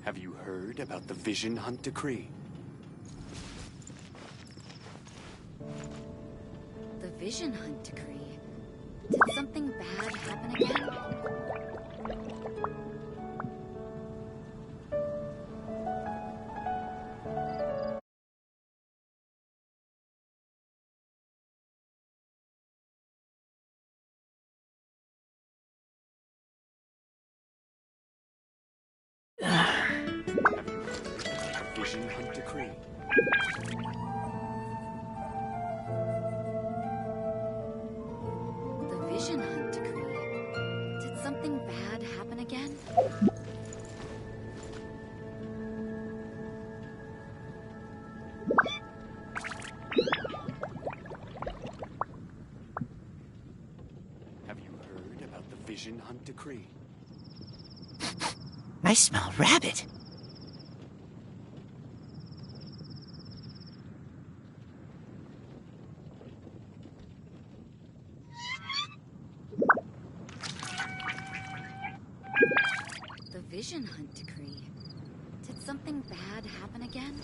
Have you heard about the Vision Hunt Decree? The Vision Hunt Decree. Did something bad happen again? Vision Hunt Decree. The Vision Hunt Decree. Did something bad happen again? Have you heard about the Vision Hunt Decree? I smell rabbit. The Vision Hunt Decree. Did something bad happen again?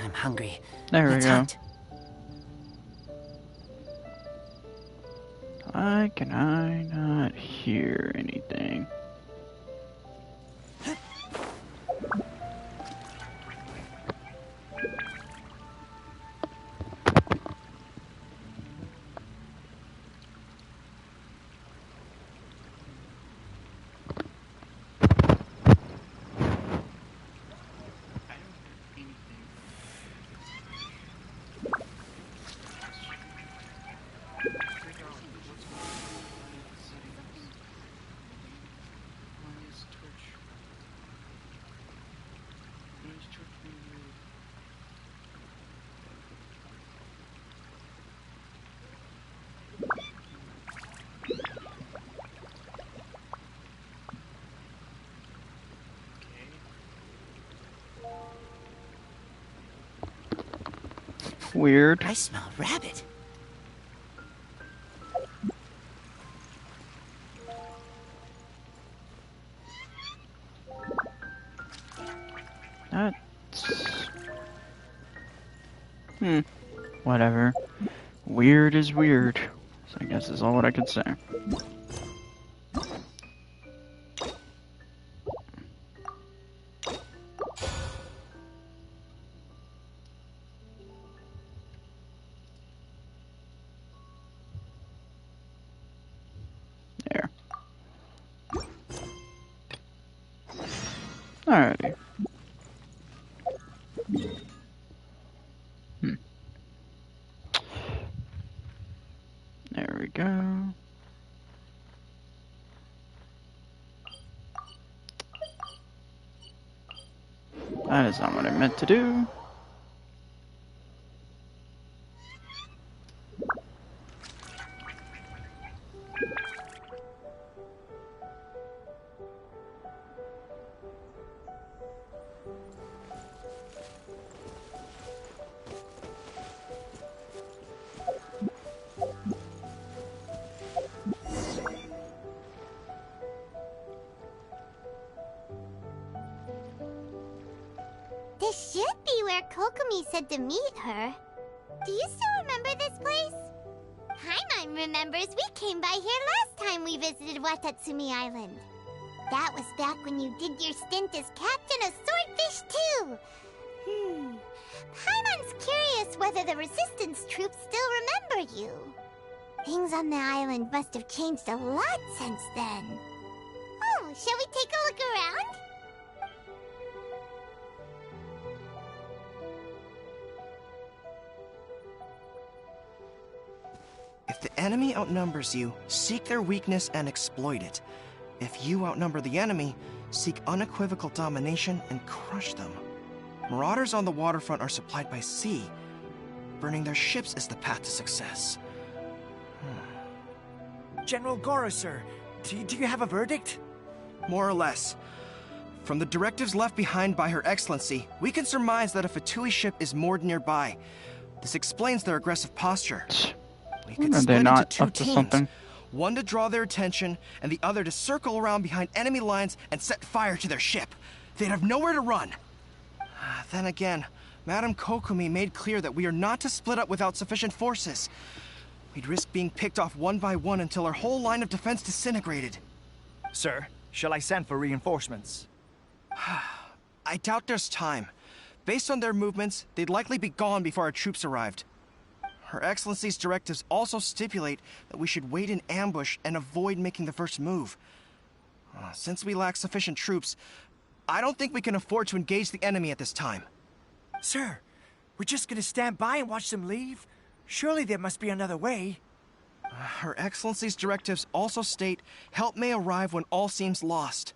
I'm hungry. There we Let's go. hunt. Why can I not hear anything? Weird. I smell rabbit. That's... Whatever. Weird is weird. So I guess that's all what I could say. There. Alrighty. There we go. That is not what I meant to do. This should be where Kokomi said to meet her. Do you still remember this place? Paimon remembers we came by here last time we visited Watatsumi Island. That was back when you did your stint as captain of Swordfish too. Paimon's curious whether the Resistance troops still remember you. Things on the island must have changed a lot since then. Oh, shall we take a look around? If the enemy outnumbers you, seek their weakness and exploit it. If you outnumber the enemy, seek unequivocal domination and crush them. Marauders on the waterfront are supplied by sea. Burning their ships is the path to success. General Goro, sir, do you have a verdict? More or less. From the directives left behind by Her Excellency, we can surmise that a Fatui ship is moored nearby. This explains their aggressive posture. We could Are split they into not two up to teams. something? One to draw their attention, and the other to circle around behind enemy lines and set fire to their ship. They'd have nowhere to run. Then again, Madame Kokomi made clear that we are not to split up without sufficient forces. We'd risk being picked off one by one until our whole line of defense disintegrated. Sir, shall I send for reinforcements? I doubt there's time. Based on their movements, they'd likely be gone before our troops arrived. Her Excellency's directives also stipulate that we should wait in ambush and avoid making the first move. Since we lack sufficient troops, I don't think we can afford to engage the enemy at this time. Sir, we're just gonna stand by and watch them leave? Surely there must be another way. Her Excellency's directives also state help may arrive when all seems lost.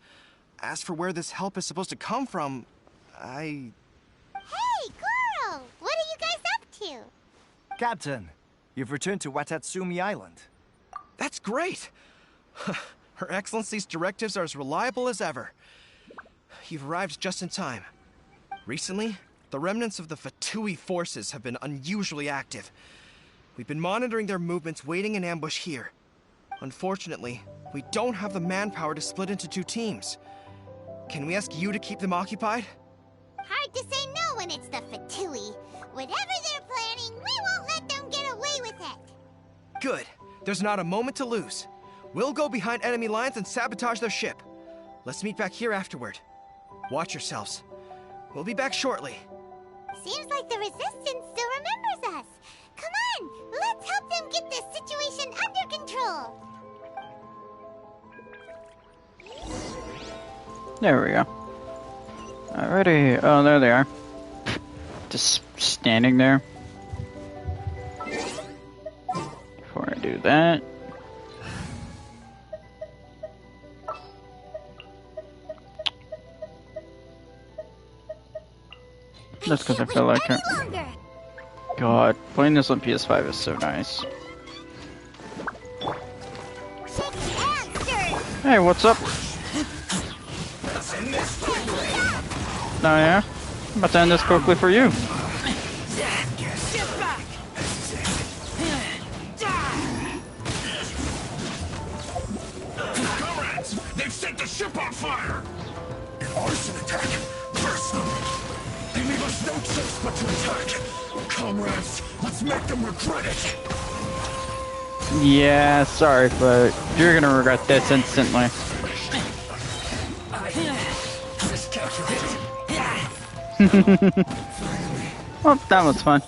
As for where this help is supposed to come from, Hey, Goro! What are you guys up to? Captain, you've returned to Watatsumi Island. That's great! Her Excellency's directives are as reliable as ever. You've arrived just in time. Recently, the remnants of the Fatui forces have been unusually active. We've been monitoring their movements, waiting in ambush here. Unfortunately, we don't have the manpower to split into two teams. Can we ask you to keep them occupied? Hard to say no when it's the Fatui. Whatever they're planning, we won't let them get away with it. Good. There's not a moment to lose. We'll go behind enemy lines and sabotage their ship. Let's meet back here afterward. Watch yourselves. We'll be back shortly. Seems like the Resistance still remembers us. Come on, let's help them get this situation under control. There we go. Alrighty. Oh, there they are. Just standing there. Before I do that. That's because I feel like it. God, playing this on PS5 is so nice. Hey, what's up? Oh yeah? I'm about to end this quickly for you. Comrades, they've set the ship on fire! An arson attack! Burst them! They leave us no choice but to attack! Comrades, let's make them regret it! Yeah, sorry, but you're gonna regret this instantly. Well, that was fun.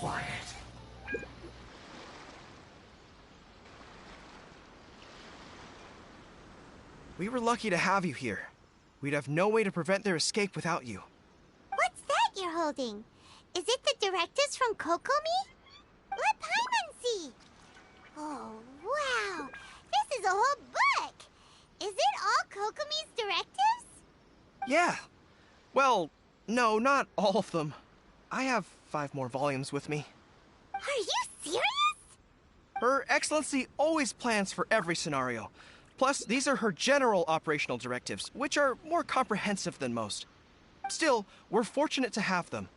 We were lucky to have you here. We'd have no way to prevent their escape without you. What's that you're holding? Is it the directives from Kokomi? Let Paimon see. Oh, wow. This is a whole book. Is it all Kokomi's directives? Yeah. Well, no, not all of them. I have 5 more volumes with me. Are you serious? Her Excellency always plans for every scenario. Plus, these are her general operational directives, which are more comprehensive than most. Still, we're fortunate to have them.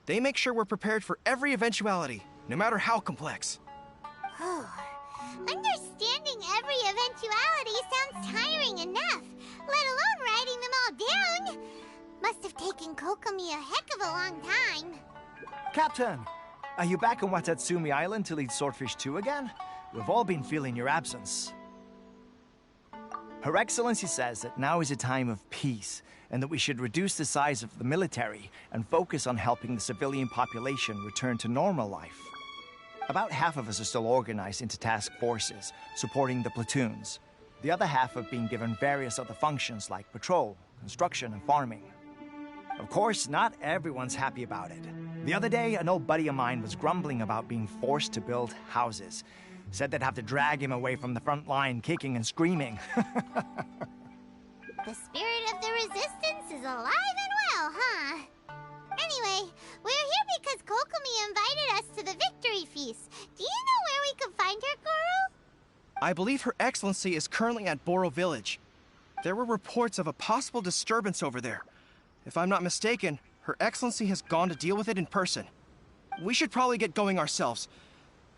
They make sure we're prepared for every eventuality, no matter how complex. Understanding every eventuality sounds tiring enough, let alone writing them all down. Must have taken Kokomi a heck of a long time. Captain, are you back on Watatsumi Island to lead Swordfish 2 again? We've all been feeling your absence. Her Excellency says that now is a time of peace, and that we should reduce the size of the military and focus on helping the civilian population return to normal life. About half of us are still organized into task forces, supporting the platoons. The other half have been given various other functions like patrol, construction, and farming. Of course, not everyone's happy about it. The other day, an old buddy of mine was grumbling about being forced to build houses. Said they'd have to drag him away from the front line, kicking and screaming. The spirit of the resistance is alive and well, huh? Anyway, we're here because Kokomi invited us to the victory feast. Do you know where we could find her, Goro? I believe Her Excellency is currently at Boro Village. There were reports of a possible disturbance over there. If I'm not mistaken, Her Excellency has gone to deal with it in person. We should probably get going ourselves.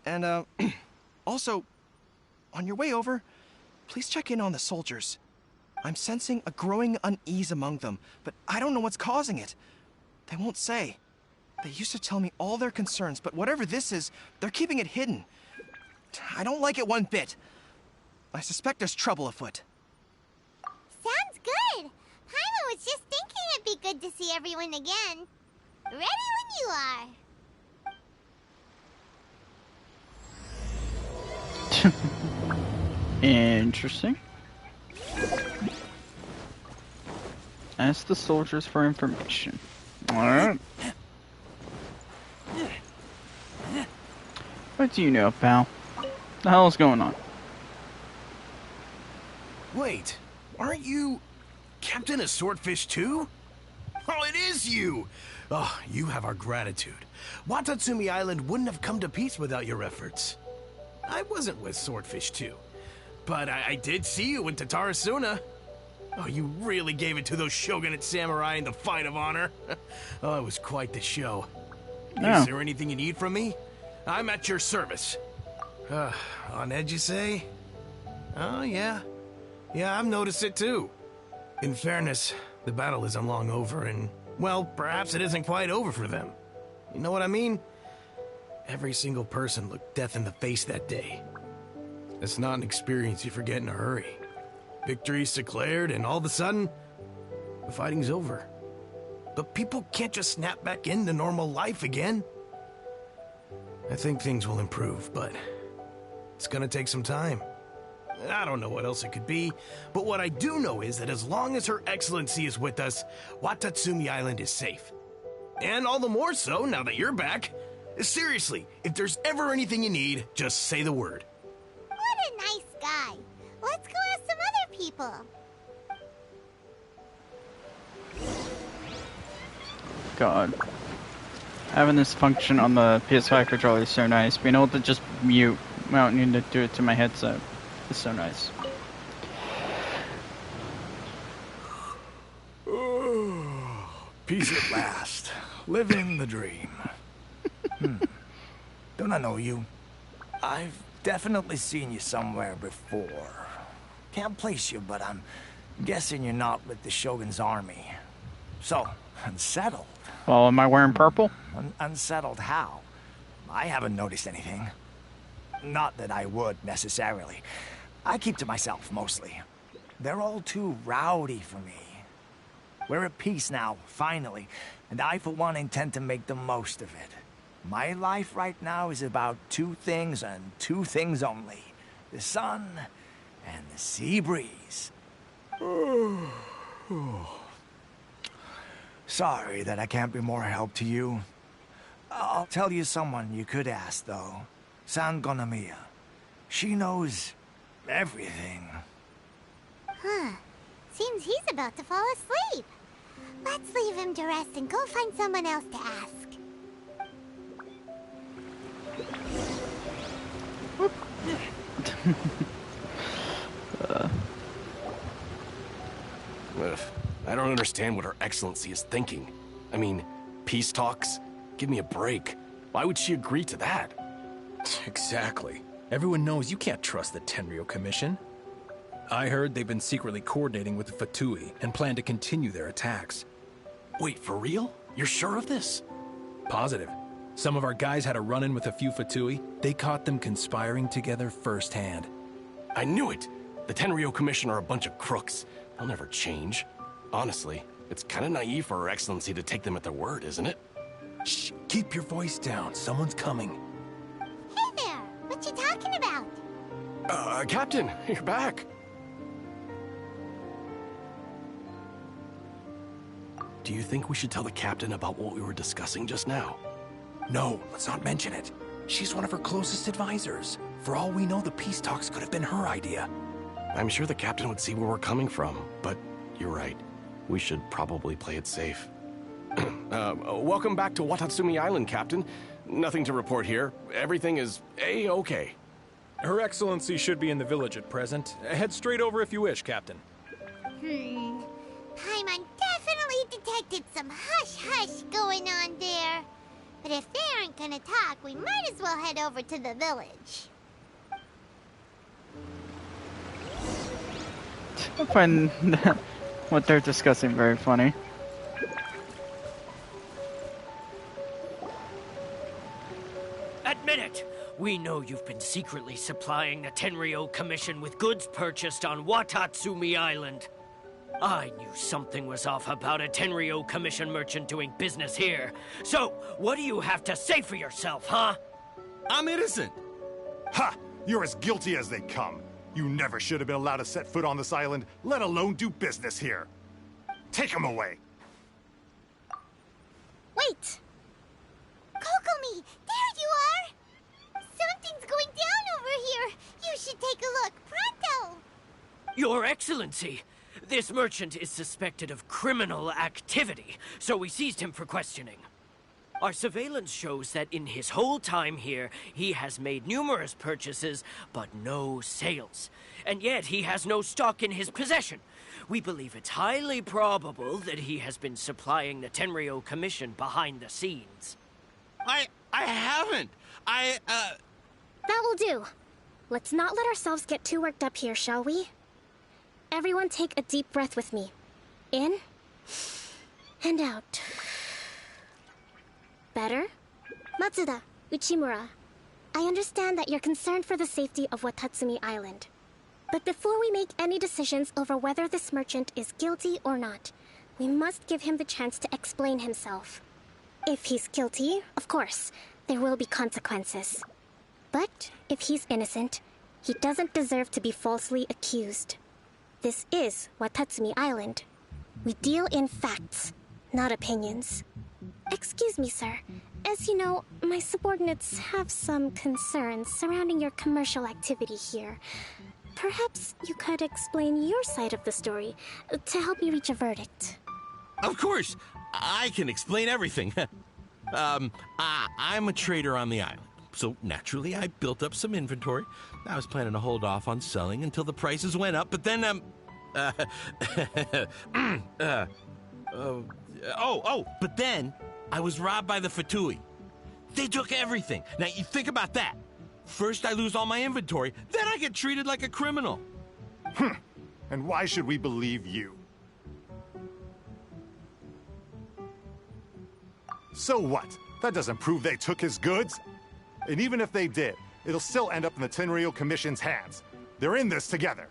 And, also, on your way over, please check in on the soldiers. I'm sensing a growing unease among them, but I don't know what's causing it. They won't say. They used to tell me all their concerns, but whatever this is, they're keeping it hidden. I don't like it one bit. I suspect there's trouble afoot. Sounds good. Paimon was just thinking it'd be good to see everyone again. Ready when you are. Interesting. Ask the soldiers for information. Alright. What do you know, pal? The hell is going on? Wait, aren't you Captain of Swordfish too? Oh, it is you! Oh, you have our gratitude. Watatsumi Island wouldn't have come to peace without your efforts. I wasn't with Swordfish too, but I did see you in Tatarasuna. Oh, you really gave it to those shogunate samurai in the fight of honor. Oh, it was quite the show. Yeah. Is there anything you need from me? I'm at your service. On edge, you say? Oh, yeah. Yeah, I've noticed it too. In fairness, the battle isn't long over, and, well, perhaps it isn't quite over for them. You know what I mean? Every single person looked death in the face that day. It's not an experience you forget in a hurry. Victory's declared, and all of a sudden, the fighting's over. But people can't just snap back into normal life again. I think things will improve, but it's gonna take some time. I don't know what else it could be, but what I do know is that as long as Her Excellency is with us, Watatsumi Island is safe. And all the more so now that you're back. Seriously, if there's ever anything you need, just say the word. What a nice guy. Let's go ask some other people. God. Having this function on the PS5 controller is so nice. Being able to just mute without needing to do it to my headset is so nice. Peace at last. Living the dream. Don't I know you? I've definitely seen you somewhere before. Can't place you, but I'm guessing you're not with the Shogun's army. So, unsettled. Well, am I wearing purple? Unsettled how? I haven't noticed anything. Not that I would, necessarily. I keep to myself, mostly. They're all too rowdy for me. We're at peace now, finally, and I, for one, intend to make the most of it. My life right now is about two things and two things only. The sun and the sea breeze. Sorry that I can't be more help to you. I'll tell you someone you could ask, though. San Gonomiya. She knows everything. Huh. Seems he's about to fall asleep. Let's leave him to rest and go find someone else to ask. I don't understand what Her Excellency is thinking. I mean, peace talks? Give me a break. Why would she agree to that? Exactly. Everyone knows you can't trust the Tenryo Commission. I heard they've been secretly coordinating with the Fatui and plan to continue their attacks. Wait, for real? You're sure of this? Positive. Some of our guys had a run-in with a few Fatui. They caught them conspiring together firsthand. I knew it! The Tenryo Commission are a bunch of crooks. They'll never change. Honestly, it's kind of naive for Her Excellency to take them at their word, isn't it? Shh, keep your voice down. Someone's coming. Hey there! What you talking about? Captain, you're back. Do you think we should tell the captain about what we were discussing just now? No, let's not mention it. She's one of her closest advisors. For all we know, the peace talks could have been her idea. I'm sure the captain would see where we're coming from, but you're right. We should probably play it safe. Welcome back to Watatsumi Island, Captain. Nothing to report here. Everything is A-okay. Her Excellency should be in the village at present. Head straight over if you wish, Captain. Paimon definitely detected some hush-hush going on there. But if they aren't gonna talk, we might as well head over to the village. I find what they're discussing very funny. Admit it! We know you've been secretly supplying the Tenryou Commission with goods purchased on Watatsumi Island. I knew something was off about a Tenryou Commission merchant doing business here. So, what do you have to say for yourself, huh? I'm innocent. Ha! You're as guilty as they come. You never should have been allowed to set foot on this island, let alone do business here. Take him away. Wait! Kokomi, there you are! Something's going down over here. You should take a look, pronto! Your Excellency, this merchant is suspected of criminal activity, so we seized him for questioning. Our surveillance shows that in his whole time here, he has made numerous purchases, but no sales. And yet he has no stock in his possession. We believe it's highly probable that he has been supplying the Tenryou Commission behind the scenes. I haven't. That will do. Let's not let ourselves get too worked up here, shall we? Everyone take a deep breath with me. In and out. Better? Matsuda, Uchimura, I understand that you're concerned for the safety of Watatsumi Island. But before we make any decisions over whether this merchant is guilty or not, we must give him the chance to explain himself. If he's guilty, of course, there will be consequences. But if he's innocent, he doesn't deserve to be falsely accused. This is Watatsumi Island. We deal in facts, not opinions. Excuse me, sir. As you know, my subordinates have some concerns surrounding your commercial activity here. Perhaps you could explain your side of the story to help me reach a verdict. Of course! I can explain everything. I'm a trader on the island, so naturally I built up some inventory. I was planning to hold off on selling until the prices went up, but then, but then I was robbed by the Fatui. They took everything. Now, you think about that. First I lose all my inventory, then I get treated like a criminal. And why should we believe you? So what? That doesn't prove they took his goods. And even if they did, it'll still end up in the Tenryou Commission's hands. They're in this together.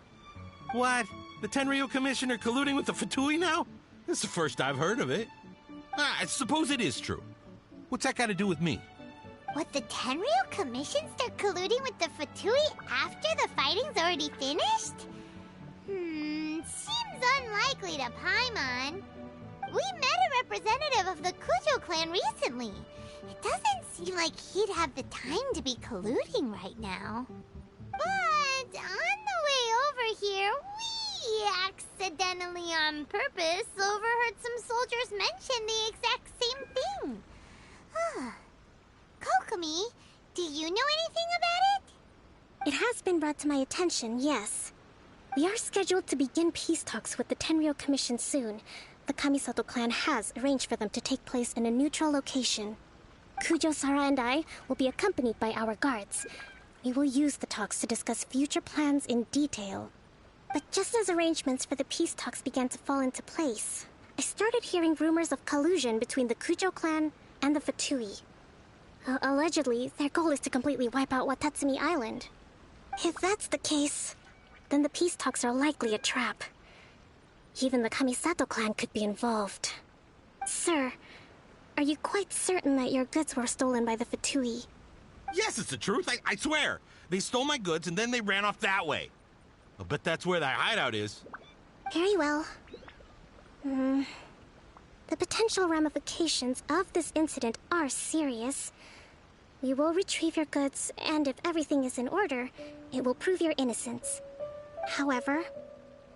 What? The Tenryou Commission are colluding with the Fatui now? This is the first I've heard of it. I suppose it is true. What's that got to do with me? What, the Tenryou Commission start colluding with the Fatui after the fighting's already finished? Seems unlikely to Paimon. We met a representative of the Kujo clan recently. It doesn't seem like he'd have the time to be colluding right now. But on the way over here, we accidentally on purpose overheard some soldiers mention the exact same thing. Kokomi, do you know anything about it? It has been brought to my attention, yes. We are scheduled to begin peace talks with the Tenryou Commission soon. The Kamisato clan has arranged for them to take place in a neutral location. Kujo-Sara and I will be accompanied by our guards. We will use the talks to discuss future plans in detail. But just as arrangements for the peace talks began to fall into place, I started hearing rumors of collusion between the Kujo clan and the Fatui. Allegedly, their goal is to completely wipe out Watatsumi Island. If that's the case, then the peace talks are likely a trap. Even the Kamisato clan could be involved. Sir, are you quite certain that your goods were stolen by the Fatui? Yes, it's the truth. I swear. They stole my goods and then they ran off that way. I'll bet that's where their hideout is. Very well. The potential ramifications of this incident are serious. We will retrieve your goods, and if everything is in order, it will prove your innocence. However,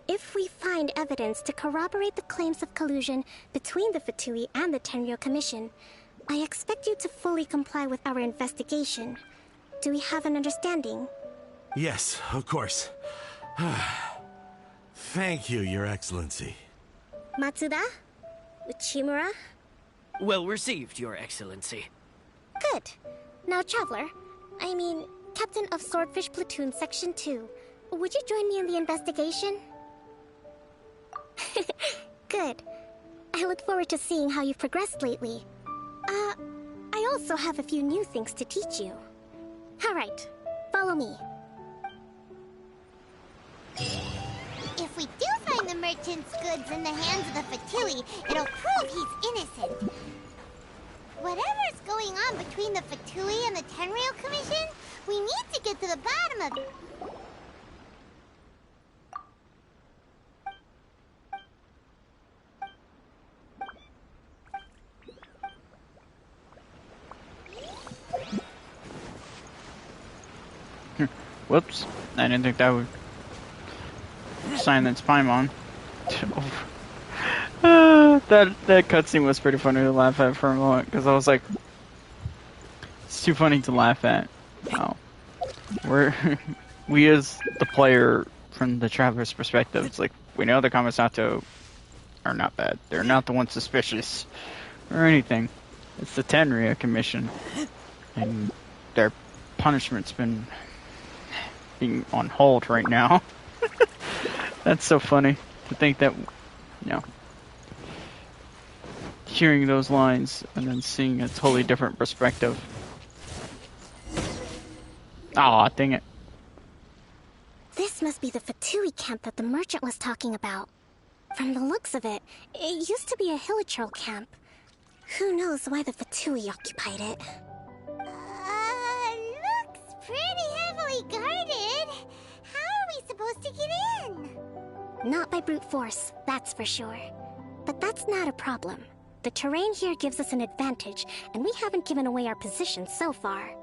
if we find evidence to corroborate the claims of collusion between the Fatui and the Tenryo Commission, I expect you to fully comply with our investigation. Do we have an understanding? Yes, of course. Thank you, Your Excellency. Matsuda? Uchimura? Well received, Your Excellency. Good. Now, Traveler, Captain of Swordfish Platoon Section 2, would you join me in the investigation? Good. I look forward to seeing how you've progressed lately. I also have a few new things to teach you. Alright, follow me. If we do find the merchant's goods in the hands of the Fatui, it'll prove he's innocent. Whatever's going on between the Fatui and the Tenryo Commission, we need to get to the bottom of it. Whoops. I didn't think that would silence Paimon. That cutscene was pretty funny to laugh at for a moment, because I was like, it's too funny to laugh at. Oh. We as the player, from the traveler's perspective, it's like, we know the Kamisato are not bad. They're not the ones suspicious or anything. It's the Tenryo Commission, and their punishment's been being on hold right now. That's so funny to think that, hearing those lines and then seeing a totally different perspective. Aw, dang it. This must be the Fatui camp that the merchant was talking about. From the looks of it, it used to be a Hilichurl camp. Who knows why the Fatui occupied it? Looks pretty heavily guarded. How are we supposed to get in? Not by brute force, that's for sure. But that's not a problem. The terrain here gives us an advantage, and we haven't given away our position so far.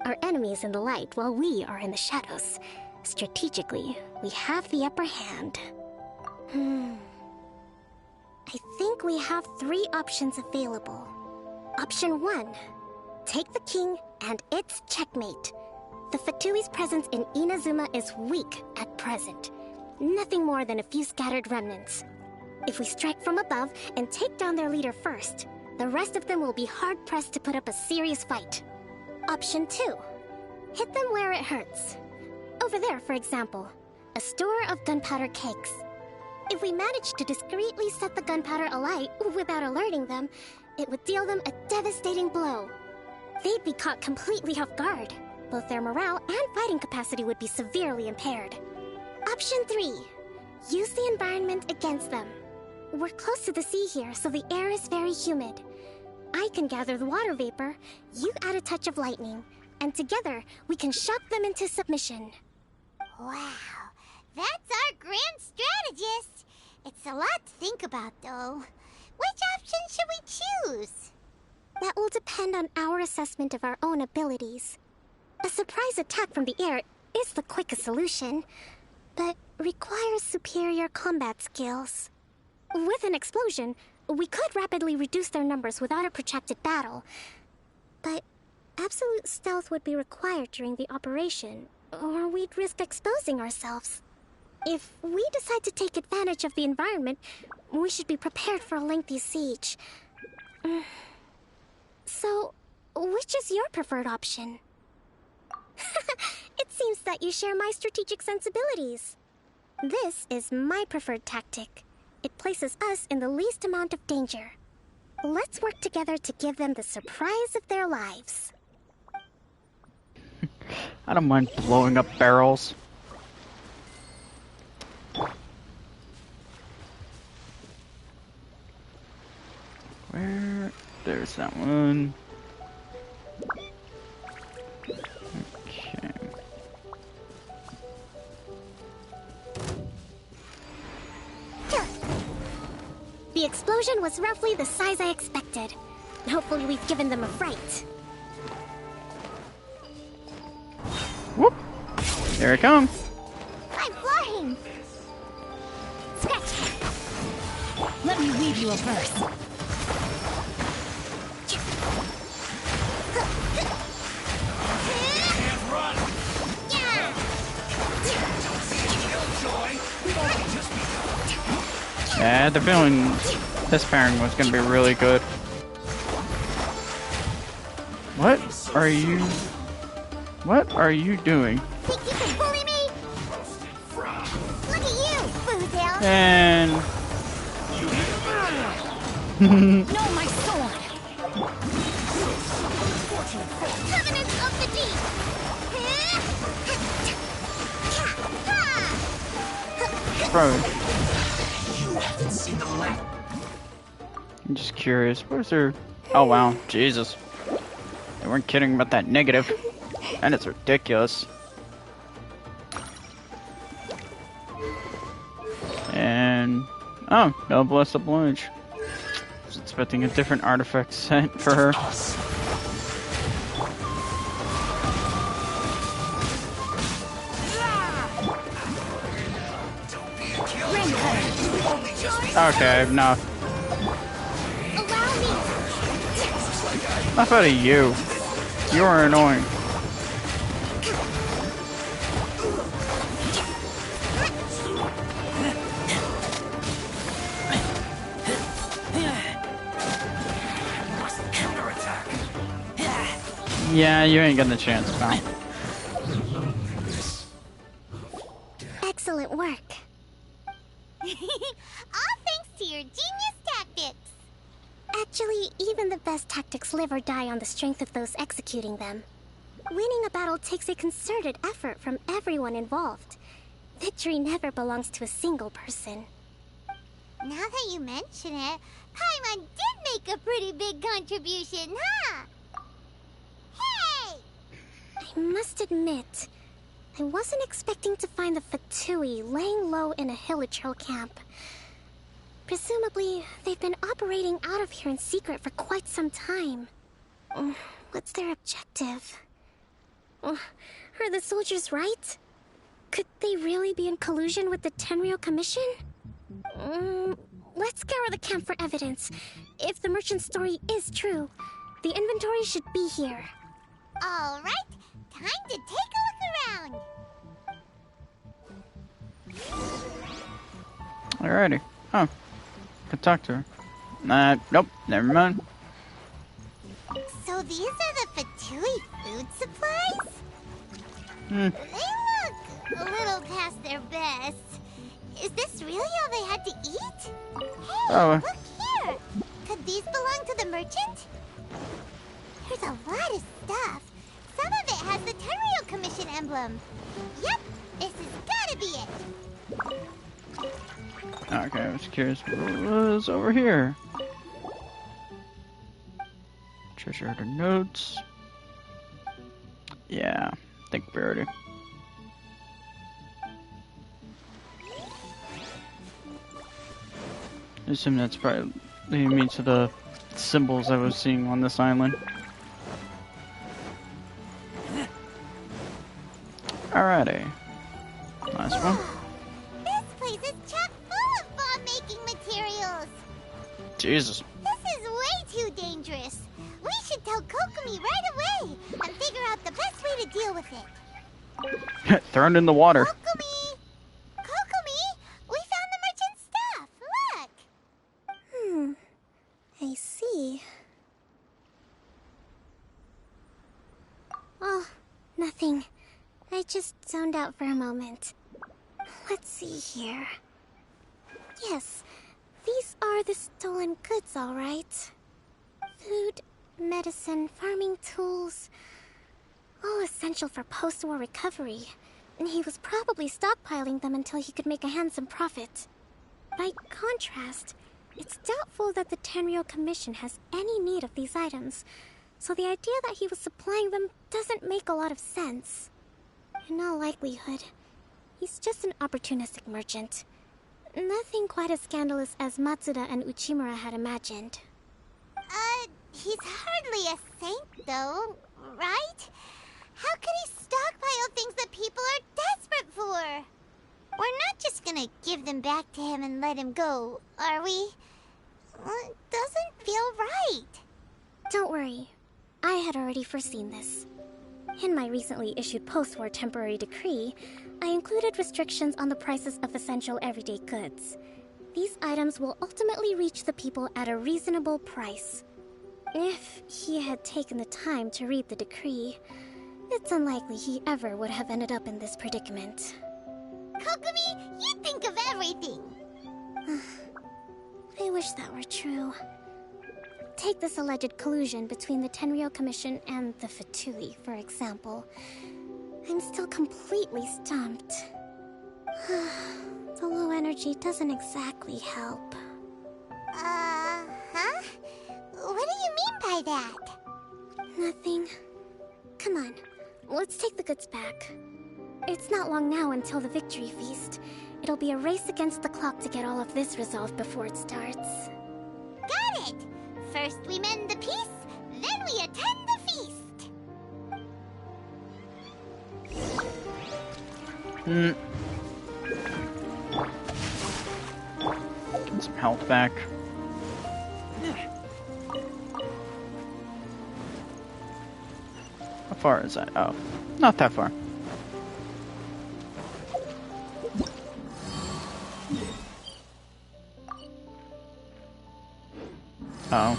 Our enemy is in the light, while we are in the shadows. Strategically, we have the upper hand. I think we have 3 options available. Option 1. Take the king, and it's checkmate. The Fatui's presence in Inazuma is weak at present. Nothing more than a few scattered remnants. If we strike from above and take down their leader first, the rest of them will be hard-pressed to put up a serious fight. Option 2. Hit them where it hurts. Over there, for example, a store of gunpowder cakes. If we manage to discreetly set the gunpowder alight without alerting them, it would deal them a devastating blow. They'd be caught completely off guard. Both their morale and fighting capacity would be severely impaired. Option 3. Use the environment against them. We're close to the sea here, so the air is very humid. I can gather the water vapor, you add a touch of lightning, and together we can shock them into submission. Wow, that's our grand strategist. It's a lot to think about, though. Which option should we choose? That will depend on our assessment of our own abilities. A surprise attack from the air is the quickest solution, but requires superior combat skills. With an explosion, we could rapidly reduce their numbers without a protracted battle, but absolute stealth would be required during the operation, or we'd risk exposing ourselves. If we decide to take advantage of the environment, we should be prepared for a lengthy siege. So, which is your preferred option? It seems that you share my strategic sensibilities. This is my preferred tactic. It places us in the least amount of danger. Let's work together to give them the surprise of their lives. I don't mind blowing up barrels. Where? There's that one. Okay. The explosion was roughly the size I expected. Hopefully we've given them a fright. Whoop! There it comes. I'm flying! Scratch! Let me weave you a verse. Yeah, I had the feeling this pairing was gonna be really good. What are you... What are you doing? Think you can bully me? Look at you, Boozle! And... No, my sword! Covenant of the Deep! Bro, You haven't seen the light. I'm just curious. Where's her... Oh wow, Jesus. They weren't kidding about that negative. And it's ridiculous. And... Oh, no bless oblige. I was expecting a different artifact set for her. Okay, enough. Enough out of you. You are annoying. Yeah, you ain't getting the chance, pal. Excellent work. All thanks to your genius tactics! Actually, even the best tactics live or die on the strength of those executing them. Winning a battle takes a concerted effort from everyone involved. Victory never belongs to a single person. Now that you mention it, Paimon did make a pretty big contribution, huh? Hey! I must admit, I wasn't expecting to find the Fatui laying low in a Hilichurl camp. Presumably, they've been operating out of here in secret for quite some time. What's their objective? Are the soldiers right? Could they really be in collusion with the Tenryou Commission? Let's scour the camp for evidence. If the merchant's story is true, the inventory should be here. All right, time to take a look around. Alrighty. Oh. Could talk to her. Nope. Never mind. So these are the Fatui food supplies? They look a little past their best. Is this really all they had to eat? Hey, look here! Could these belong to the merchant? There's a lot of stuff. Some of it has the Tenryou Commission emblem. Yep, this has gotta be it. Okay, I was curious what was over here. Treasure hunter notes. Yeah, I think we already. I assume that's probably leading me to the symbols I was seeing on this island. Alrighty. Last one. This place is chock full of bomb-making materials. Jesus. This is way too dangerous. We should tell Kokomi right away and figure out the best way to deal with it. Throw it in the water. Kokomi! Kokomi! We found the merchant's stuff. Look! I see. Oh, nothing. I just zoned out for a moment. Let's see here. Yes, these are the stolen goods, all right. Food, medicine, farming tools. All essential for post-war recovery. And he was probably stockpiling them until he could make a handsome profit. By contrast, it's doubtful that the Tenryou Commission has any need of these items, so the idea that he was supplying them doesn't make a lot of sense. In all likelihood, he's just an opportunistic merchant. Nothing quite as scandalous as Matsuda and Uchimura had imagined. He's hardly a saint, though, right? How could he stockpile things that people are desperate for? We're not just gonna give them back to him and let him go, are we? It doesn't feel right. Don't worry. I had already foreseen this. In my recently issued post-war temporary decree, I included restrictions on the prices of essential everyday goods. These items will ultimately reach the people at a reasonable price. If he had taken the time to read the decree, it's unlikely he ever would have ended up in this predicament. Kokomi, you think of everything! I wish that were true. Take this alleged collusion between the Tenryou Commission and the Fatui, for example. I'm still completely stumped. The low energy doesn't exactly help. Huh? What do you mean by that? Nothing. Come on, let's take the goods back. It's not long now until the victory feast. It'll be a race against the clock to get all of this resolved before it starts. Got it! First we mend the peace, then we attend the feast! Get some health back. How far is that? Oh, not that far. Oh.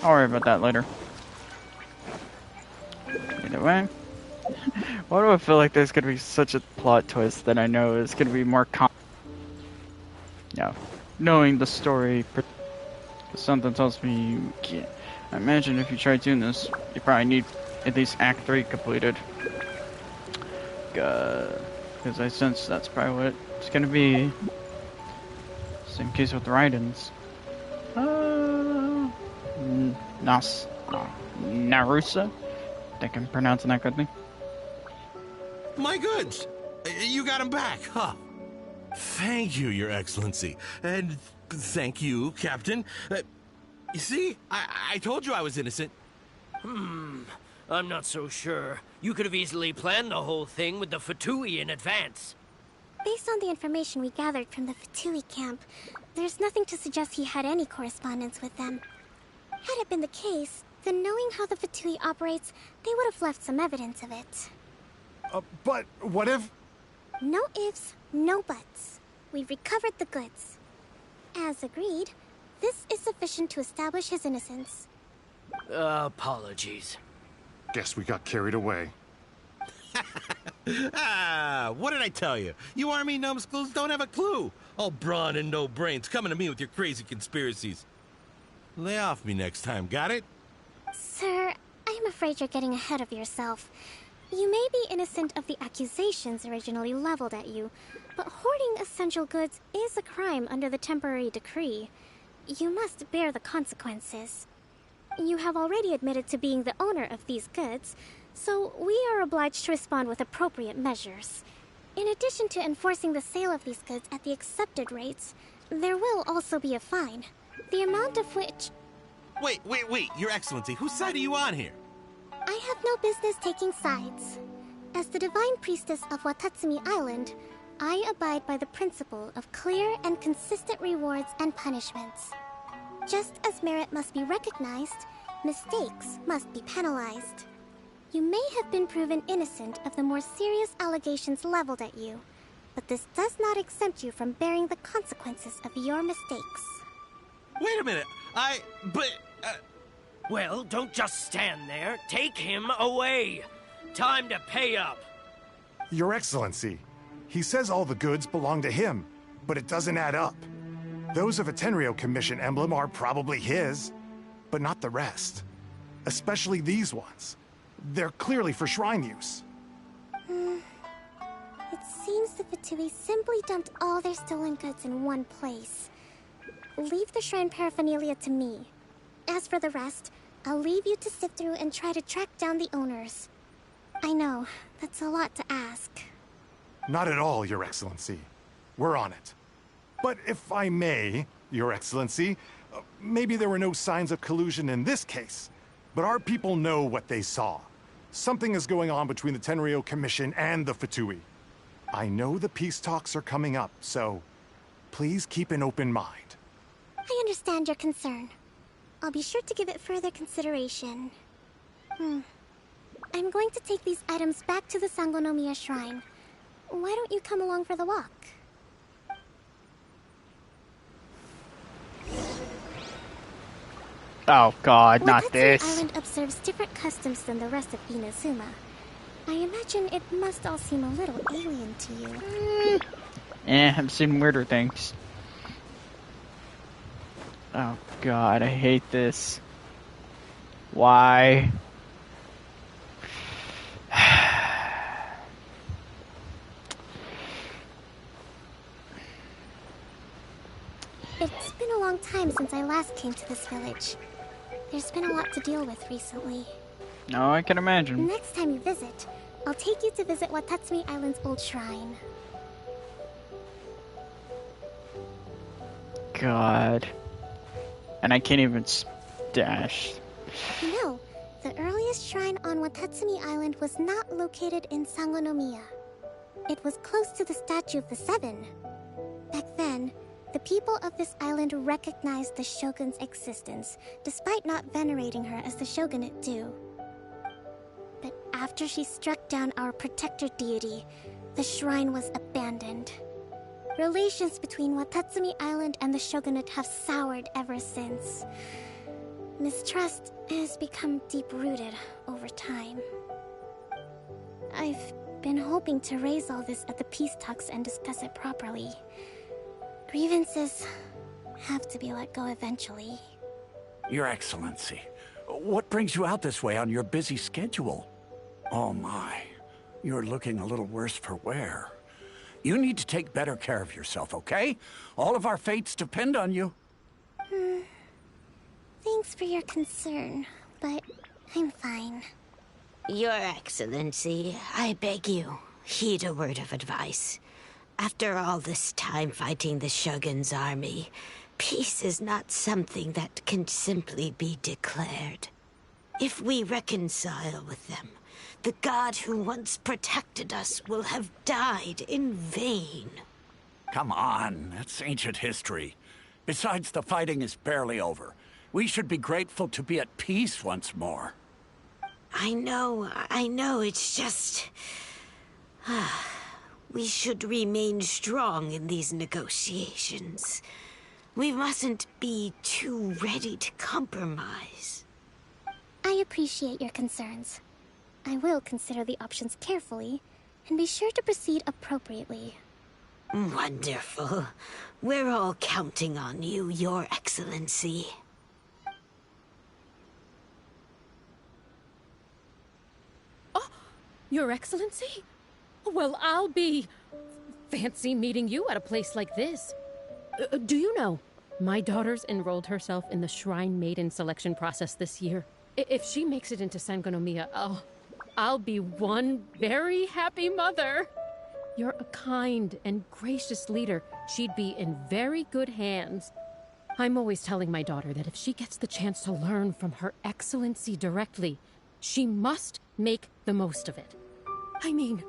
I'll worry about that later. Either way. Why do I feel like there's gonna be such a plot twist that I know is gonna be more knowing the story, something tells me you can't. I imagine if you try doing this, you probably need at least Act 3 completed. Because I sense that's probably what it's gonna be. Same case with Raidens. Narusa? I think I'm pronouncing that correctly. My goods! You got them back, huh? Thank you, Your Excellency. And thank you, Captain. You see, I told you I was innocent. I'm not so sure. You could have easily planned the whole thing with the Fatui in advance. Based on the information we gathered from the Fatui camp, there's nothing to suggest he had any correspondence with them. Had it been the case, then knowing how the Fatui operates, they would have left some evidence of it. But what if... No ifs, no buts. We recovered the goods. As agreed, this is sufficient to establish his innocence. Apologies. Guess we got carried away. What did I tell you? You army numbskulls don't have a clue. All brawn and no brains coming to me with your crazy conspiracies. Lay off me next time, got it? Sir, I'm afraid you're getting ahead of yourself. You may be innocent of the accusations originally leveled at you, but hoarding essential goods is a crime under the temporary decree. You must bear the consequences. You have already admitted to being the owner of these goods, so we are obliged to respond with appropriate measures. In addition to enforcing the sale of these goods at the accepted rates, there will also be a fine, the amount of which... Wait, Your Excellency, whose side are you on here? I have no business taking sides. As the Divine Priestess of Watatsumi Island, I abide by the principle of clear and consistent rewards and punishments. Just as merit must be recognized, mistakes must be penalized. You may have been proven innocent of the more serious allegations leveled at you, but this does not exempt you from bearing the consequences of your mistakes. Wait a minute, Well, don't just stand there. Take him away. Time to pay up. Your Excellency, he says all the goods belong to him, but it doesn't add up. Those of a Tenryou Commission emblem are probably his, but not the rest. Especially these ones. They're clearly for shrine use. It seems the Fatui simply dumped all their stolen goods in one place. Leave the shrine paraphernalia to me. As for the rest, I'll leave you to sift through and try to track down the owners. I know, that's a lot to ask. Not at all, Your Excellency. We're on it. But if I may, Your Excellency, maybe there were no signs of collusion in this case, but our people know what they saw. Something is going on between the Tenryo Commission and the Fatui. I know the peace talks are coming up, so please keep an open mind. I understand your concern. I'll be sure to give it further consideration. I'm going to take these items back to the Sangonomiya Shrine. Why don't you come along for the walk? Oh god, not Watatsumi this. Island observes different customs than the rest of Inazuma. I imagine it must all seem a little alien to you. I've seen weirder things. Oh god, I hate this. Why? It's been a long time since I last came to this village. There's been a lot to deal with recently. No, I can imagine. Next time you visit, I'll take you to visit Watatsumi Island's old shrine. God. And I can't even dash. You know, the earliest shrine on Watatsumi Island was not located in Sangonomiya. It was close to the Statue of the Seven. Back then, the people of this island recognized the shogun's existence, despite not venerating her as the shogunate do. But after she struck down our protector deity, the shrine was abandoned. Relations between Watatsumi Island and the shogunate have soured ever since. Mistrust has become deep-rooted over time. I've been hoping to raise all this at the peace talks and discuss it properly. Grievances have to be let go eventually. Your Excellency, what brings you out this way on your busy schedule? Oh my, you're looking a little worse for wear. You need to take better care of yourself, okay? All of our fates depend on you. Thanks for your concern, but I'm fine. Your Excellency, I beg you, heed a word of advice. After all this time fighting the Shogun's army, peace is not something that can simply be declared. If we reconcile with them, the god who once protected us will have died in vain. Come on, that's ancient history. Besides, the fighting is barely over. We should be grateful to be at peace once more. I know, it's just... we should remain strong in these negotiations. We mustn't be too ready to compromise. I appreciate your concerns. I will consider the options carefully, and be sure to proceed appropriately. Wonderful. We're all counting on you, Your Excellency. Your Excellency? Well, I'll be... fancy meeting you at a place like this. Do you know, my daughter's enrolled herself in the Shrine Maiden selection process this year. If she makes it into Sangonomiya, I'll be one very happy mother. You're a kind and gracious leader. She'd be in very good hands. I'm always telling my daughter that if she gets the chance to learn from Her Excellency directly, she must make the most of it. I mean,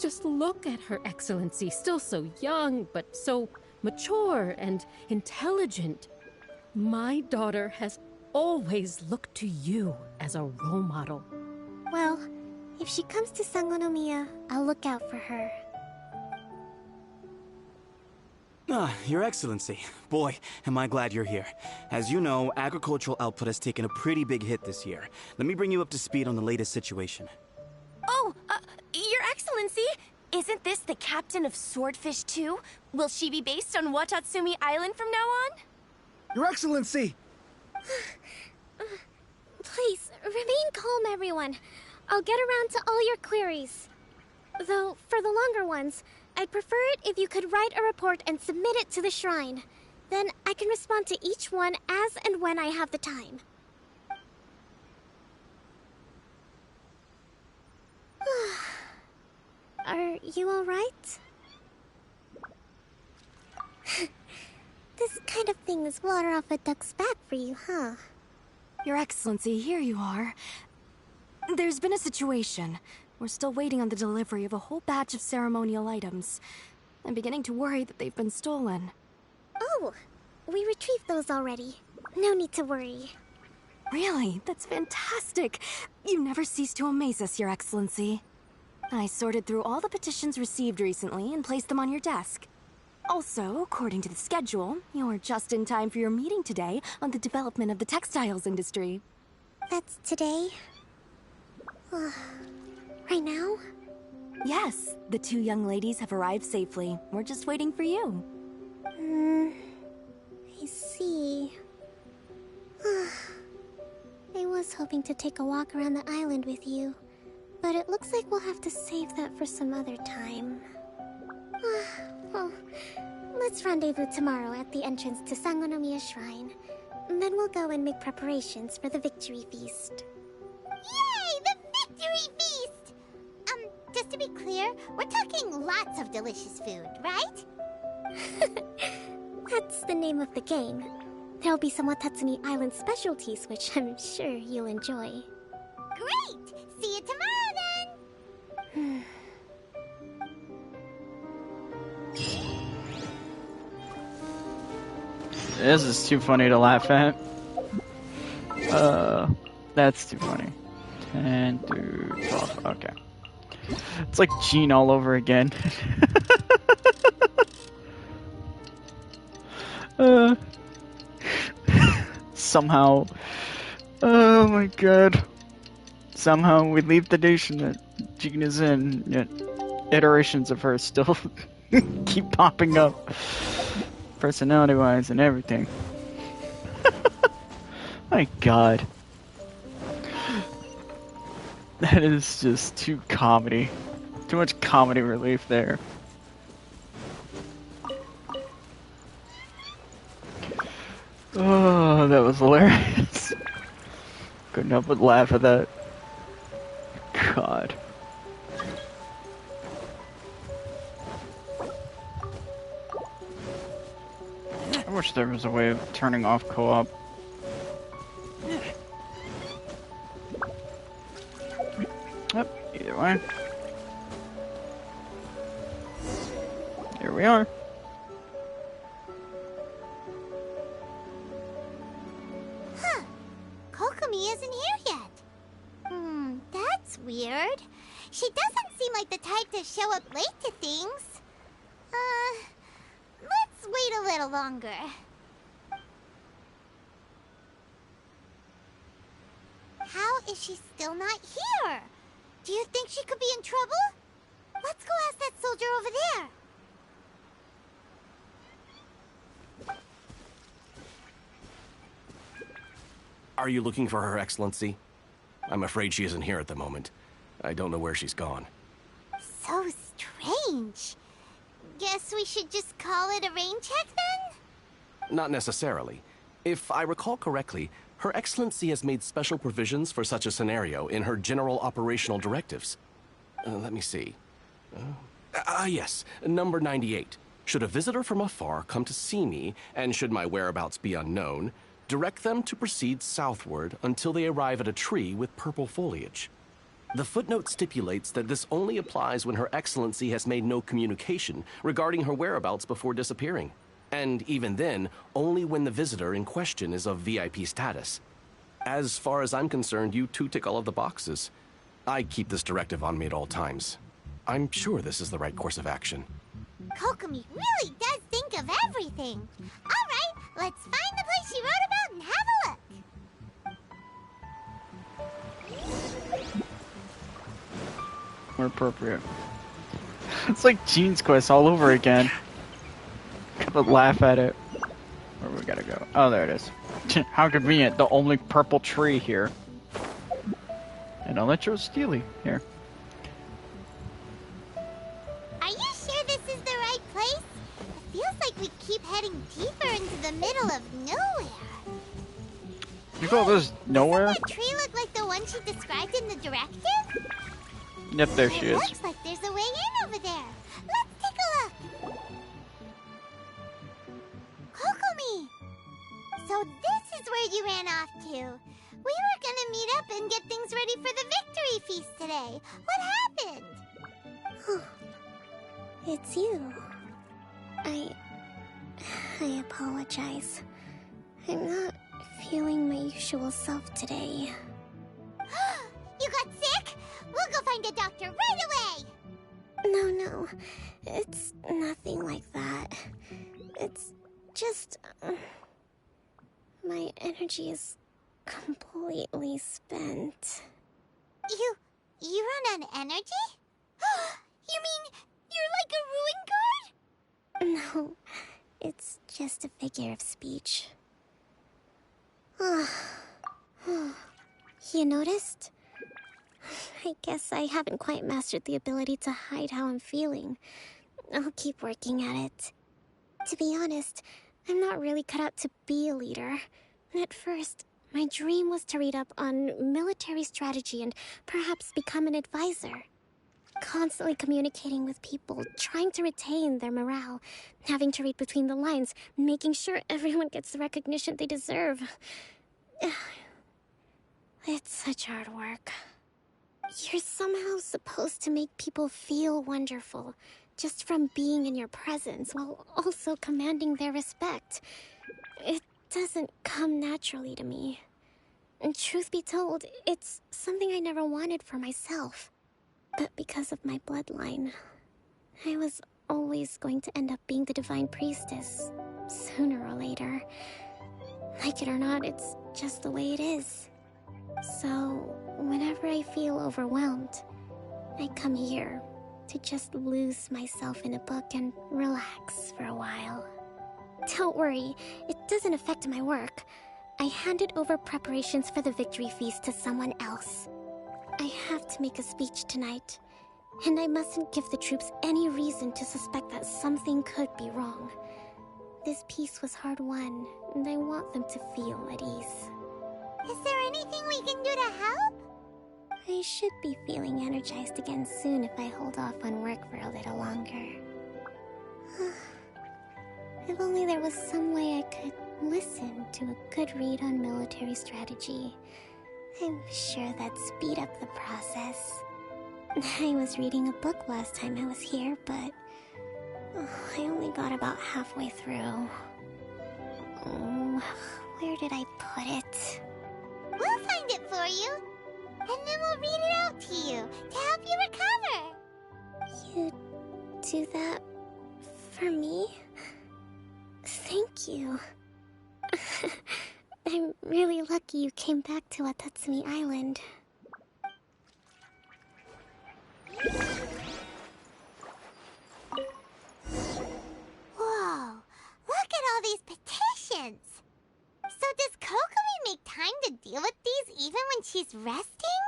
just look at Her Excellency, still so young, but so mature and intelligent. My daughter has always looked to you as a role model. Well, if she comes to Sangonomiya, I'll look out for her. Your Excellency. Boy, am I glad you're here. As you know, agricultural output has taken a pretty big hit this year. Let me bring you up to speed on the latest situation. Oh, Your Excellency! Isn't this the captain of Swordfish 2? Will she be based on Watatsumi Island from now on? Your Excellency! Please, remain calm, everyone. I'll get around to all your queries. Though, for the longer ones, I'd prefer it if you could write a report and submit it to the shrine. Then I can respond to each one as and when I have the time. Are you alright? This kind of thing is water off a duck's back for you, huh? Your Excellency, here you are. There's been a situation. We're still waiting on the delivery of a whole batch of ceremonial items. I'm beginning to worry that they've been stolen. Oh, we retrieved those already. No need to worry. Really? That's fantastic. You never cease to amaze us, Your Excellency. I sorted through all the petitions received recently and placed them on your desk. Also, according to the schedule, you're just in time for your meeting today on the development of the textiles industry. That's today? Right now? Yes, the 2 young ladies have arrived safely. We're just waiting for you. I see. I was hoping to take a walk around the island with you, but it looks like we'll have to save that for some other time. Well, let's rendezvous tomorrow at the entrance to Sangonomiya Shrine. Then we'll go and make preparations for the victory feast. Yay! The victory feast! Just to be clear, we're talking lots of delicious food, right? That's the name of the game. There'll be some Watatsumi Island specialties, which I'm sure you'll enjoy. Great! See you tomorrow, then! This is too funny to laugh at. That's too funny. 10 through 12, okay. It's like Gene all over again. Somehow, oh my god. Somehow we leave the nation that Jean is in, yet iterations of her still keep popping up. Personality-wise and everything. My god. That is just too comedy. Too much comedy relief there. Oh, that was hilarious. Couldn't help but laugh at that. God. I wish there was a way of turning off co-op. Yep, either way. Here we are. Huh. Kokomi isn't here yet. That's weird. She doesn't seem like the type to show up late to things. Let's wait a little longer. How is she still not here? Do you think she could be in trouble? Let's go ask that soldier over there. Are you looking for Her Excellency? I'm afraid she isn't here at the moment. I don't know where she's gone. So strange. Guess we should just call it a rain check then? Not necessarily. If I recall correctly, Her Excellency has made special provisions for such a scenario in her general operational directives. Let me see. Yes, number 98. Should a visitor from afar come to see me, and should my whereabouts be unknown, direct them to proceed southward until they arrive at a tree with purple foliage. The footnote stipulates that this only applies when Her Excellency has made no communication regarding her whereabouts before disappearing. And even then, only when the visitor in question is of VIP status. As far as I'm concerned, you two tick all of the boxes. I keep this directive on me at all times. I'm sure this is the right course of action. Kokomi really does think of everything. All right, let's find the place she wrote about and have a look. More appropriate. It's like Gene's Quest all over again. But laugh at it. Where we gotta go? Oh, there it is. How convenient. The only purple tree here. And Electro Steely here. Are you sure this is the right place? It feels like we keep heading deeper into the middle of nowhere. You call this nowhere? Doesn't that tree look like the one she described in the directive? Yep, there she is. Looks like there's a way in over there. Let's take a look. Kokomi! So this is where you ran off to. We were gonna meet up and get things ready for the victory feast today. What happened? It's you. I apologize. I'm not feeling my usual self today. You got sick? We'll go find a doctor right away! No. It's nothing like that. It's just... my energy is completely spent. You run on energy? You mean you're like a ruin guard? No, it's just a figure of speech. You noticed? I guess I haven't quite mastered the ability to hide how I'm feeling. I'll keep working at it. To be honest, I'm not really cut out to be a leader. At first, my dream was to read up on military strategy and perhaps become an advisor. Constantly communicating with people, trying to retain their morale, having to read between the lines, making sure everyone gets the recognition they deserve. It's such hard work. You're somehow supposed to make people feel wonderful, just from being in your presence, while also commanding their respect. It doesn't come naturally to me. And truth be told, it's something I never wanted for myself. But because of my bloodline, I was always going to end up being the Divine Priestess, sooner or later. Like it or not, it's just the way it is. So, whenever I feel overwhelmed, I come here to just lose myself in a book and relax for a while. Don't worry, it doesn't affect my work. I handed over preparations for the victory feast to someone else. I have to make a speech tonight, and I mustn't give the troops any reason to suspect that something could be wrong. This peace was hard-won, and I want them to feel at ease. Is there anything we can do to help? I should be feeling energized again soon if I hold off on work for a little longer. If only there was some way I could listen to a good read on military strategy. I'm sure that'd speed up the process. I was reading a book last time I was here, but I only got about halfway through. Where did I put it? We'll find it for you, and then we'll read it out to you to help you recover. You do that for me? Thank you. I'm really lucky you came back to Watatsumi Island. Whoa, look at all these petitions. So does Kokomi make time to deal with these even when she's resting?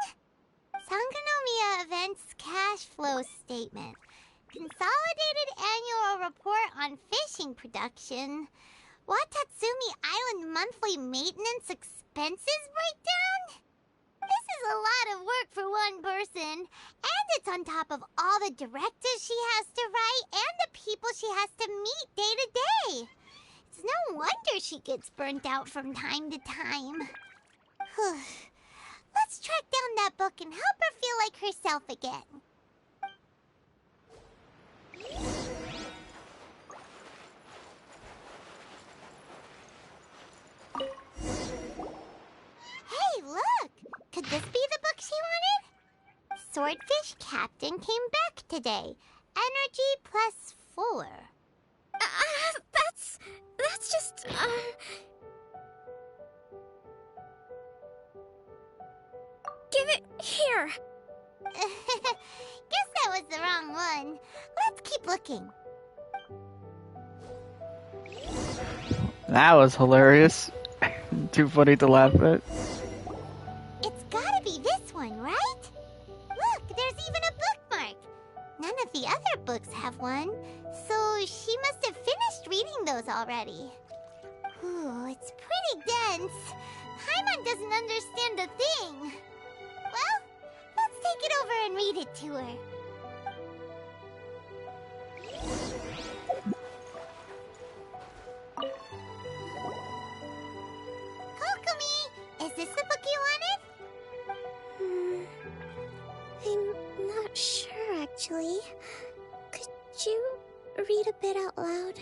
Sangonomiya Events Cash Flow Statement. Consolidated Annual Report on Fishing Production. Watatsumi Island Monthly Maintenance Expenses Breakdown? This is a lot of work for one person, and it's on top of all the directives she has to write and the people she has to meet day to day. It's no wonder she gets burnt out from time to time. Let's track down that book and help her feel like herself again. Hey, look! Could this be the book she wanted? Swordfish Captain came back today. Energy +4. That's just, Give it here! Guess that was the wrong one. Let's keep looking. That was hilarious. Too funny to laugh at. It's gotta be this one, right? Look, there's even a bookmark. None of the other books have one, so she must have finished reading those already. Ooh, it's pretty dense. Paimon doesn't understand a thing. Well, let's take it over and read it to her. Kokomi, is this the book you actually. Could you read a bit out loud?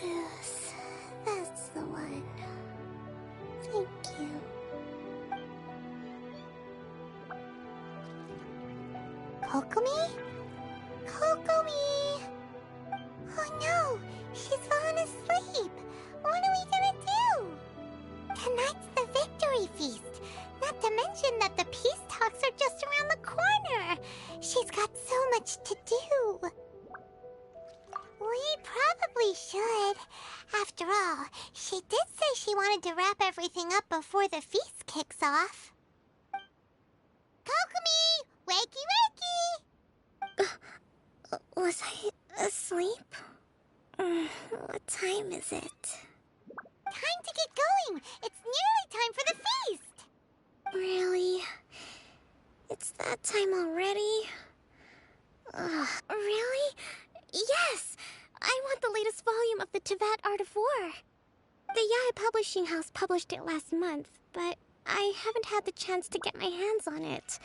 Yes, that's the one. Thank you. Kokomi? Kokomi! Oh no! She's fallen asleep! What are we gonna do? Tonight's the victory feast! Not to mention that the peace talks are just around the corner! She's got so much to do! We probably should. After all, she did say she wanted to wrap everything up before the feast kicks off. Kokomi! Wakey wakey! Was I asleep? What time is it? Time to get going! It's nearly time for the feast! Really? It's that time already? Really? Yes! I want the latest volume of the Teyvat Art of War. The Yae Publishing House published it last month, but I haven't had the chance to get my hands on it.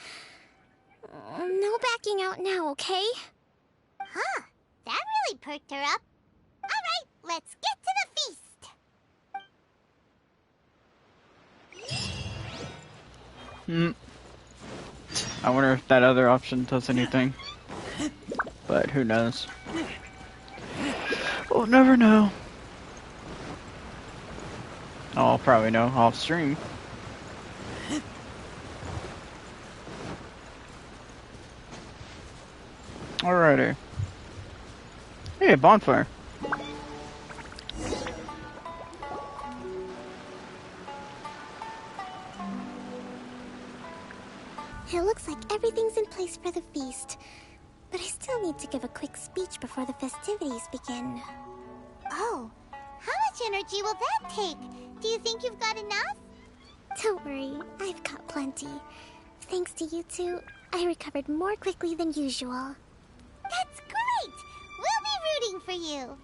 No backing out now, okay? Huh, that really perked her up. Alright, let's get to the feast! I wonder if that other option does anything. But who knows? We'll never know. I'll probably know off stream. Alrighty. Hey, a bonfire. It looks like everything's in place for the feast. But I still need to give a quick speech before the festivities begin. Oh, how much energy will that take? Do you think you've got enough? Don't worry, I've got plenty. Thanks to you two, I recovered more quickly than usual. That's great! We'll be rooting for you!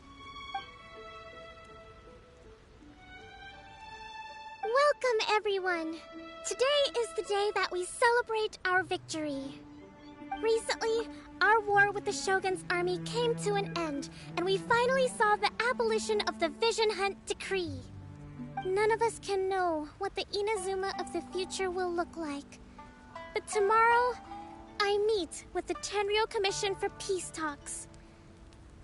Welcome, everyone! Today is the day that we celebrate our victory. Recently, our war with the Shogun's army came to an end, and we finally saw the abolition of the Vision Hunt Decree. None of us can know what the Inazuma of the future will look like. But tomorrow, I meet with the Tenryou Commission for peace talks.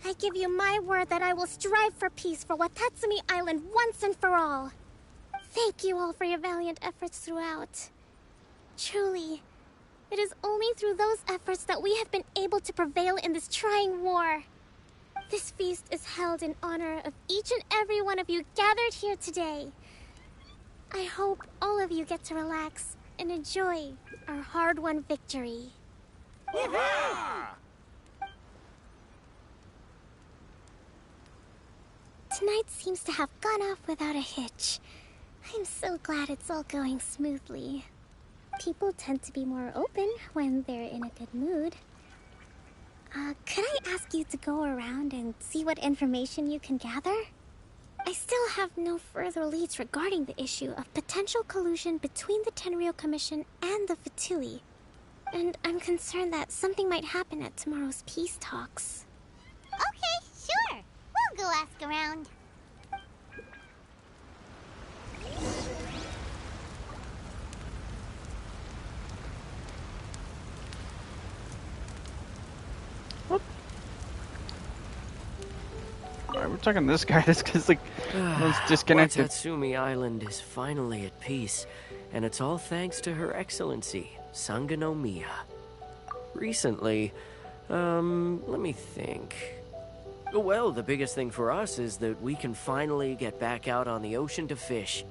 I give you my word that I will strive for peace for Watatsumi Island once and for all. Thank you all for your valiant efforts throughout. Truly, it is only through those efforts that we have been able to prevail in this trying war. This feast is held in honor of each and every one of you gathered here today. I hope all of you get to relax and enjoy our hard-won victory. Tonight seems to have gone off without a hitch. I'm so glad it's all going smoothly. People tend to be more open when they're in a good mood. Could I ask you to go around and see what information you can gather? I still have no further leads regarding the issue of potential collusion between the Tenryou Commission and the Fatui. And I'm concerned that something might happen at tomorrow's peace talks. Okay, sure. We'll go ask around. Alright, we're talking to this guy. This guy's like most disconnected. Watatsumi Island is finally at peace, and it's all thanks to Her Excellency, Sangonomiya. Recently, let me think. Well, the biggest thing for us is that we can finally get back out on the ocean to fish.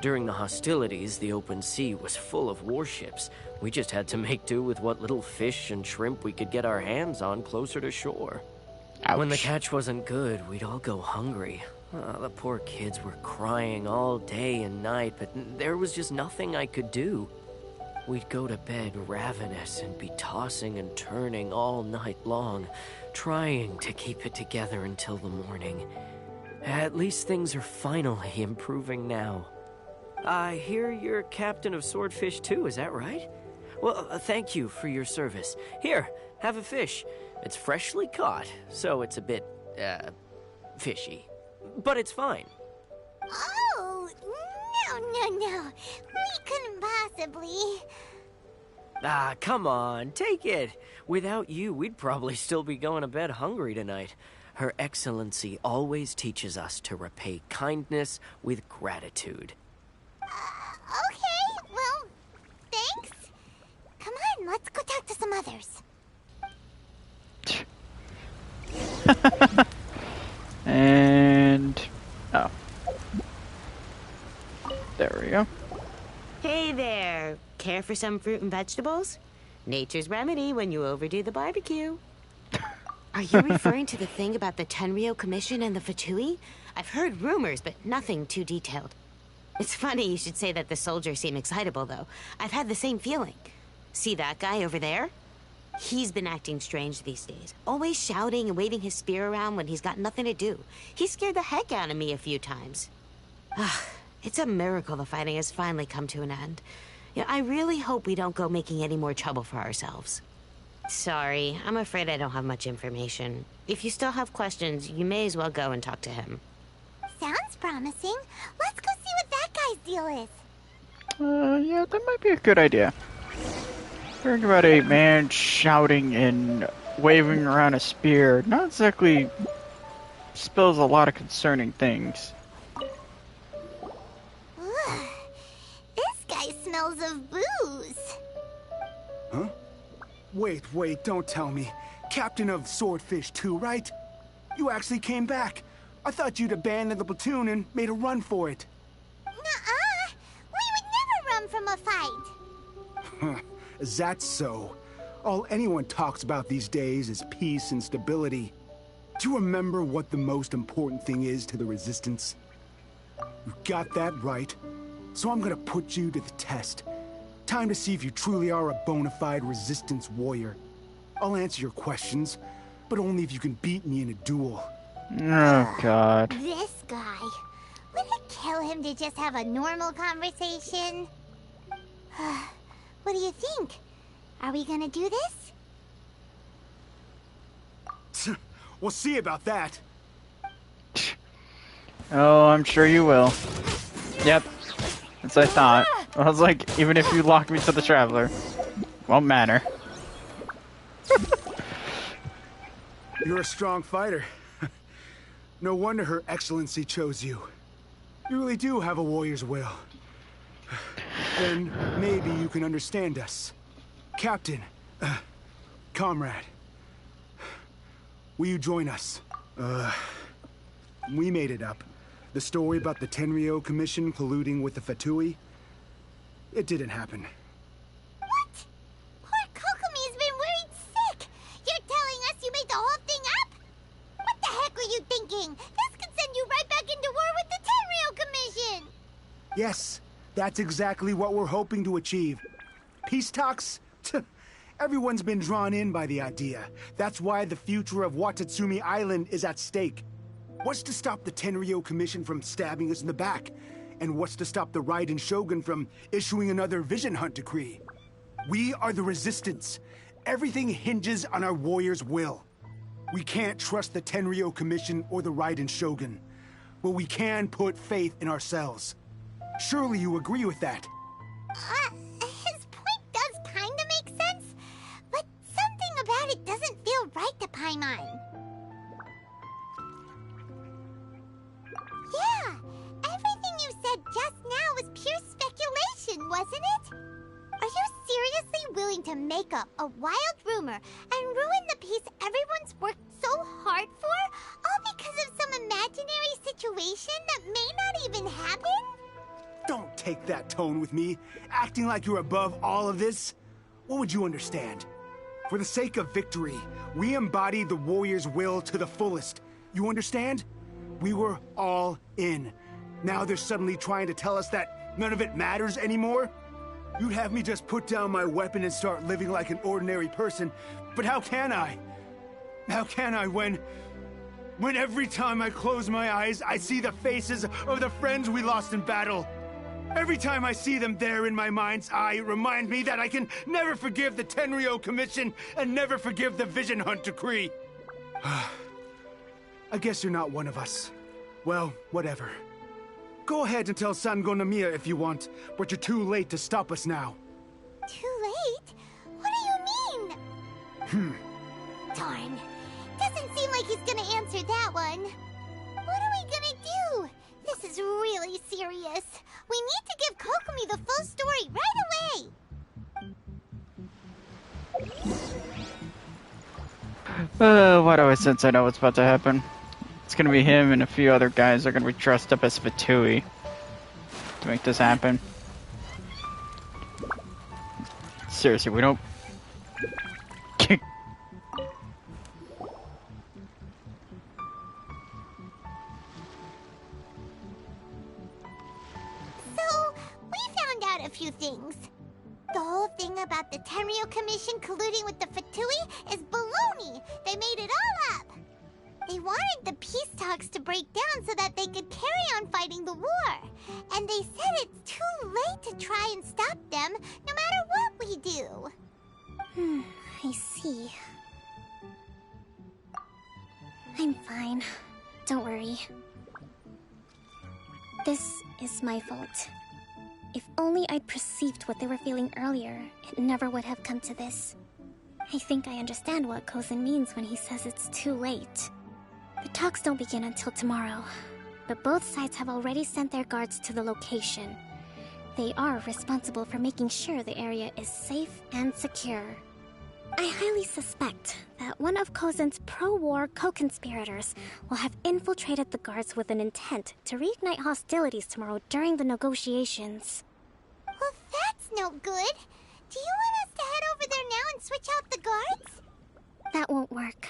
During the hostilities, the open sea was full of warships. We just had to make do with what little fish and shrimp we could get our hands on closer to shore. Ouch. When the catch wasn't good, we'd all go hungry. The poor kids were crying all day and night, but there was just nothing I could do. We'd go to bed ravenous and be tossing and turning all night long, trying to keep it together until the morning. At least things are finally improving now. I hear you're captain of Swordfish too, is that right? Well, thank you for your service. Here, have a fish. It's freshly caught, so it's a bit, fishy. But it's fine. Oh, no. We couldn't possibly. Ah, come on, take it. Without you, we'd probably still be going to bed hungry tonight. Her Excellency always teaches us to repay kindness with gratitude. Okay, well, thanks. Come on, let's go talk to some others. And... oh. There we go. Hey there. Care for some fruit and vegetables? Nature's remedy when you overdo the barbecue. Are you referring to the thing about the Tenryou Commission and the Fatui? I've heard rumors, but nothing too detailed. It's funny you should say that the soldiers seem excitable, though. I've had the same feeling. See that guy over there? He's been acting strange these days. Always shouting and waving his spear around when he's got nothing to do. He scared the heck out of me a few times. It's a miracle the fighting has finally come to an end. Yeah, I really hope we don't go making any more trouble for ourselves. Sorry, I'm afraid I don't have much information. If you still have questions, you may as well go and talk to him. Sounds promising. Let's go see what that guy's deal is. Yeah, that might be a good idea. Hearing about a man shouting and waving around a spear not exactly spells a lot of concerning things. This guy smells of booze. Huh? Wait, don't tell me. Captain of Swordfish 2, right? You actually came back. I thought you'd abandoned the platoon and made a run for it. Nuh-uh. We would never run from a fight. Is that so? All anyone talks about these days is peace and stability. Do you remember what the most important thing is to the Resistance? You got that right. So I'm gonna put you to the test. Time to see if you truly are a bona fide Resistance warrior. I'll answer your questions, but only if you can beat me in a duel. Oh, God. This guy. Would it kill him to just have a normal conversation? What do you think? Are we gonna do this? We'll see about that. Oh, I'm sure you will. Yep. As I thought. I was like, even if you lock me to the Traveler, won't matter. You're a strong fighter. No wonder Her Excellency chose you. You really do have a warrior's will. Then maybe you can understand us. Captain, comrade, will you join us? We made it up. The story about the Tenryou Commission colluding with the Fatui, it didn't happen. What? Poor Kokomi's been worried sick. You're telling us you made the whole thing up? What the heck were you thinking? This could send you right back into war with the Tenryou Commission. Yes, that's exactly what we're hoping to achieve. Peace talks? Everyone's been drawn in by the idea. That's why the future of Watatsumi Island is at stake. What's to stop the Tenryou Commission from stabbing us in the back? And what's to stop the Raiden Shogun from issuing another Vision Hunt decree? We are the Resistance. Everything hinges on our warrior's will. We can't trust the Tenryou Commission or the Raiden Shogun, but we can put faith in ourselves. Surely you agree with that? His point does kinda make sense, but something about it doesn't feel right to Paimon. Yeah, everything you said just now was pure speculation, wasn't it? Are you seriously willing to make up a wild rumor and ruin the peace everyone's worked so hard for, all because of some imaginary situation that may not even happen? Don't take that tone with me, acting like you're above all of this. What would you understand? For the sake of victory, we embody the warrior's will to the fullest. You understand? We were all in. Now they're suddenly trying to tell us that none of it matters anymore? You'd have me just put down my weapon and start living like an ordinary person, but how can I? How can I when every time I close my eyes, I see the faces of the friends we lost in battle? Every time I see them there in my mind's eye, it reminds me that I can never forgive the Tenryo Commission and never forgive the Vision Hunt Decree. I guess you're not one of us. Well, whatever. Go ahead and tell Sango Namiya if you want, but you're too late to stop us now. Too late? What do you mean? Darn. Doesn't seem like he's gonna answer that one. What are we gonna do? This is really serious. We need to give Kokomi the full story right away. Why do I sense I know what's about to happen? It's gonna be him and a few other guys are gonna be dressed up as Fatui to make this happen. Seriously, we don't... A few things. The whole thing about the Tenryo Commission colluding with the Fatui is baloney. They made it all up. They wanted the peace talks to break down so that they could carry on fighting the war. And they said it's too late to try and stop them, no matter what we do. I see. I'm fine. Don't worry. This is my fault. If only I'd perceived what they were feeling earlier, it never would have come to this. I think I understand what Kozan means when he says it's too late. The talks don't begin until tomorrow, but both sides have already sent their guards to the location. They are responsible for making sure the area is safe and secure. I highly suspect that one of Kozan's pro-war co-conspirators will have infiltrated the guards with an intent to reignite hostilities tomorrow during the negotiations. Well, that's no good. Do you want us to head over there now and switch out the guards? That won't work.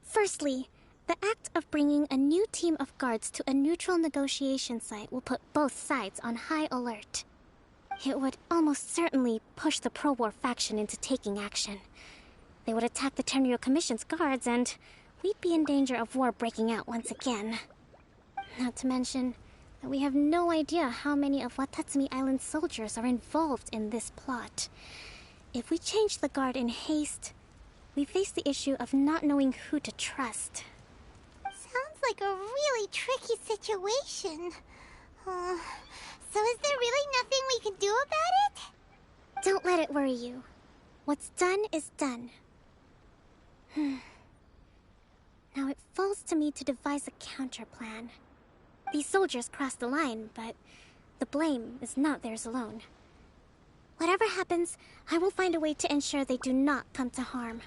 Firstly, the act of bringing a new team of guards to a neutral negotiation site will put both sides on high alert. It would almost certainly push the pro-war faction into taking action. They would attack the Tenryo Commission's guards, and we'd be in danger of war breaking out once again. Not to mention that we have no idea how many of Watatsumi Island's soldiers are involved in this plot. If we change the guard in haste, we face the issue of not knowing who to trust. Sounds like a really tricky situation. So is there really nothing we can do about it? Don't let it worry you. What's done is done. Now it falls to me to devise a counter-plan. These soldiers crossed the line, but the blame is not theirs alone. Whatever happens, I will find a way to ensure they do not come to harm.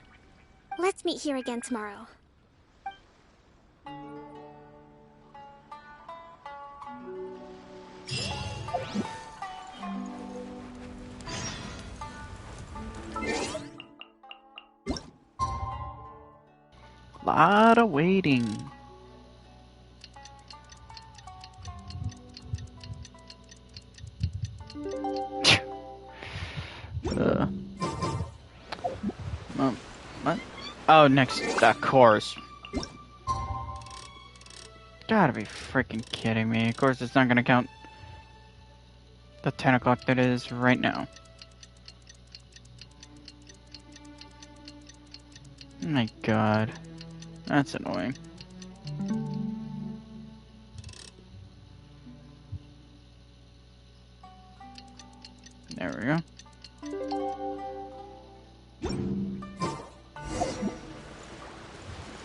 Let's meet here again tomorrow. Lot of waiting. What? Oh, next, of course. Gotta be freaking kidding me. Of course, it's not gonna count the 10 o'clock that it is right now. Oh my god. That's annoying. There we go.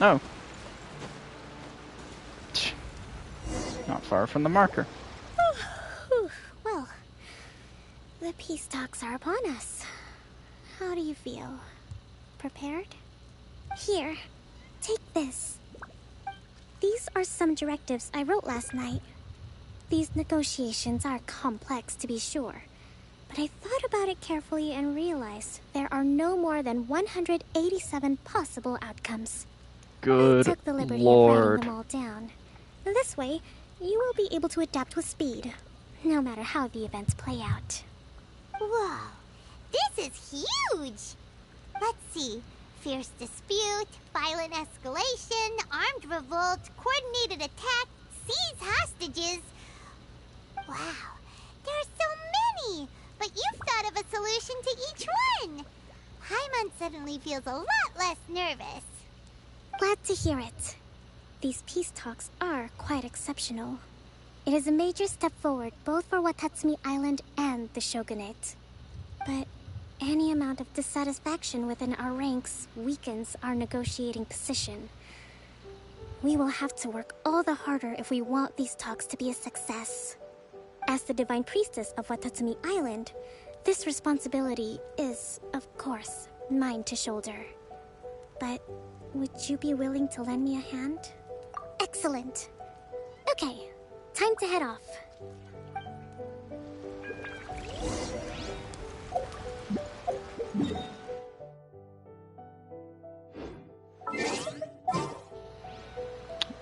Oh. Not far from the marker. Well, the peace talks are upon us. How do you feel? Prepared? Here, take this. These are some directives I wrote last night. These negotiations are complex, to be sure, but I thought about it carefully and realized there are no more than 187 possible outcomes. Good I took the liberty Lord. of writing them all down. This way, you will be able to adapt with speed, no matter how the events play out. Whoa, this is huge! Let's see. Fierce dispute, violent escalation, armed revolt, coordinated attack, seize hostages. Wow, There are so many, but you've thought of a solution to each one. Paimon suddenly feels a lot less nervous. Glad to hear it. These peace talks are quite exceptional. It is a major step forward both for Watatsumi Island and the Shogunate. But any amount of dissatisfaction within our ranks weakens our negotiating position. We will have to work all the harder if we want these talks to be a success. As the Divine Priestess of Watatsumi Island, this responsibility is, of course, mine to shoulder. But would you be willing to lend me a hand? Excellent. Okay, time to head off.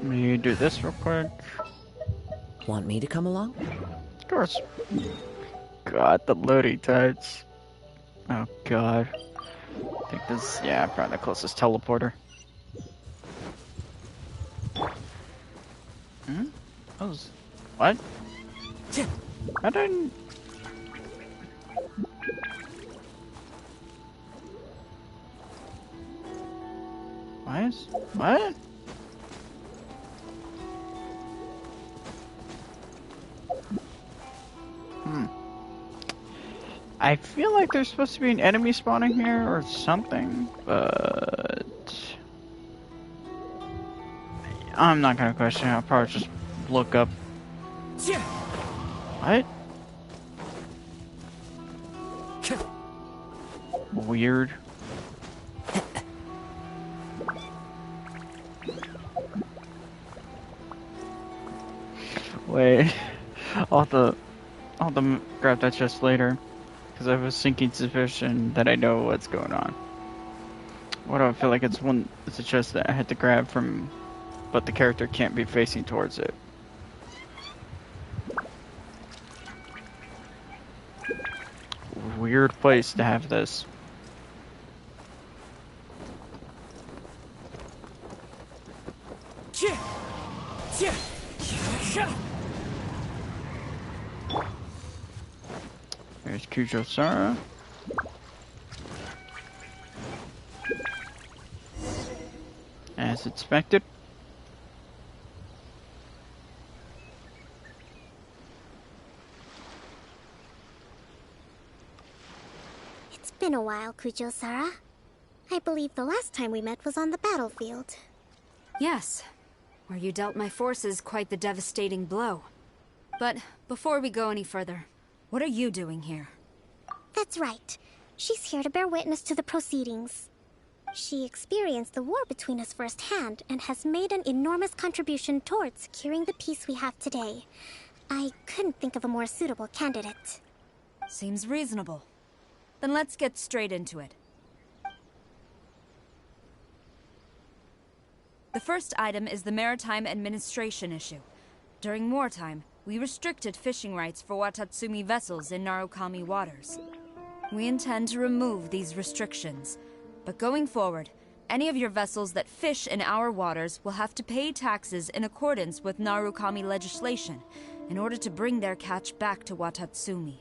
Let me do this real quick. Want me to come along? Of course. God, the loading times. Oh god. I think this, yeah, probably the closest teleporter. Hmm? That was... What? I didn't... Why is... What? I feel like there's supposed to be an enemy spawning here or something, but... I'm not gonna question it, I'll probably just look up... What? Weird. Wait, I'll have to grab that chest later, because I have a sinking suspicion that I know what's going on. What do I feel like it's a chest that I had to grab from, but the character can't be facing towards it. Weird place to have this. There's Kujo-Sara. As expected. It's been a while, Kujo-Sara. I believe the last time we met was on the battlefield. Yes, where you dealt my forces quite the devastating blow. But before we go any further, what are you doing here? That's right. She's here to bear witness to the proceedings. She experienced the war between us firsthand and has made an enormous contribution towards securing the peace we have today. I couldn't think of a more suitable candidate. Seems reasonable. Then let's get straight into it. The first item is the maritime administration issue. During wartime, we restricted fishing rights for Watatsumi vessels in Narukami waters. We intend to remove these restrictions, but going forward, any of your vessels that fish in our waters will have to pay taxes in accordance with Narukami legislation in order to bring their catch back to Watatsumi.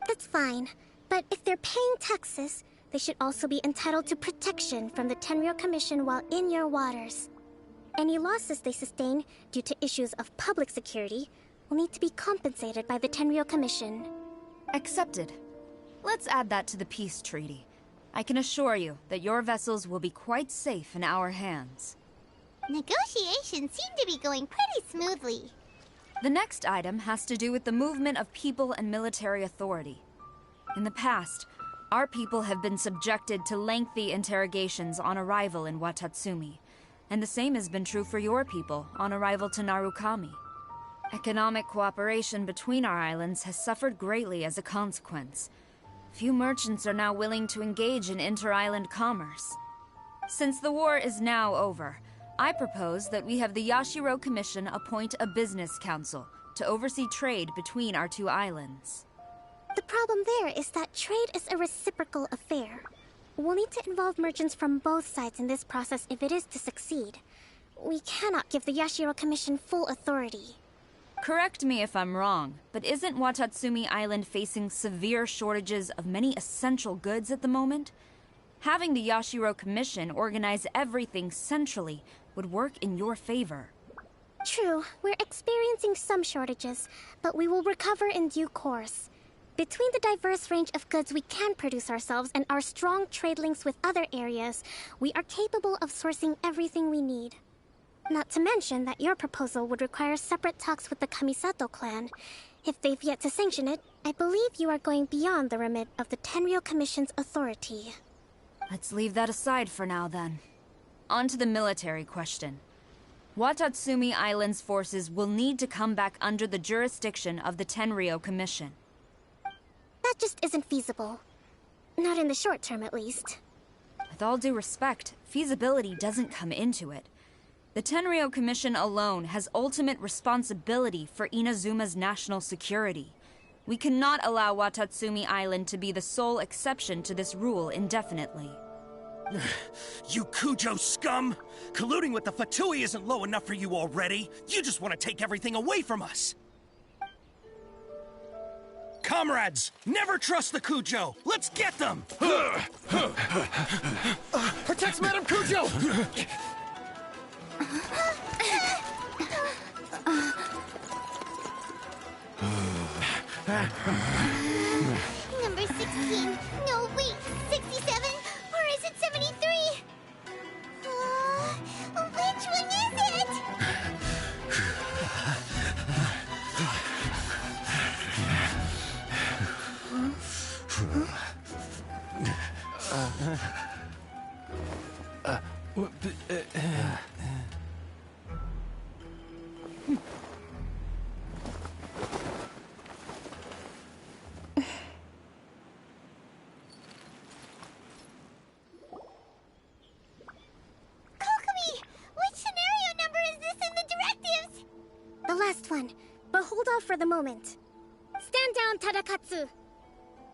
That's fine, but if they're paying taxes, they should also be entitled to protection from the Tenryou Commission while in your waters. Any losses they sustain due to issues of public security will need to be compensated by the Tenryou Commission. Accepted. Let's add that to the peace treaty. I can assure you that your vessels will be quite safe in our hands. Negotiations seem to be going pretty smoothly. The next item has to do with the movement of people and military authority. In the past, our people have been subjected to lengthy interrogations on arrival in Watatsumi, and the same has been true for your people on arrival to Narukami. Economic cooperation between our islands has suffered greatly as a consequence. Few merchants are now willing to engage in inter-island commerce. Since the war is now over, I propose that we have the Yashiro Commission appoint a business council to oversee trade between our two islands. The problem there is that trade is a reciprocal affair. We'll need to involve merchants from both sides in this process if it is to succeed. We cannot give the Yashiro Commission full authority. Correct me if I'm wrong, but isn't Watatsumi Island facing severe shortages of many essential goods at the moment? Having the Yashiro Commission organize everything centrally would work in your favor. True, we're experiencing some shortages, but we will recover in due course. Between the diverse range of goods we can produce ourselves and our strong trade links with other areas, we are capable of sourcing everything we need. Not to mention that your proposal would require separate talks with the Kamisato clan. If they've yet to sanction it, I believe you are going beyond the remit of the Tenryou Commission's authority. Let's leave that aside for now, then. On to the military question. Watatsumi Island's forces will need to come back under the jurisdiction of the Tenryou Commission. That just isn't feasible. Not in the short term, at least. With all due respect, feasibility doesn't come into it. The Tenryou Commission alone has ultimate responsibility for Inazuma's national security. We cannot allow Watatsumi Island to be the sole exception to this rule indefinitely. You Kujo scum! Colluding with the Fatui isn't low enough for you already. You just want to take everything away from us. Comrades, never trust the Kujo. Let's get them! Protect Madame Kujo! Number 16. No, wait. 67? Or is it 73? Which one is it? The last one, but hold off for the moment. Stand down, Tadakatsu!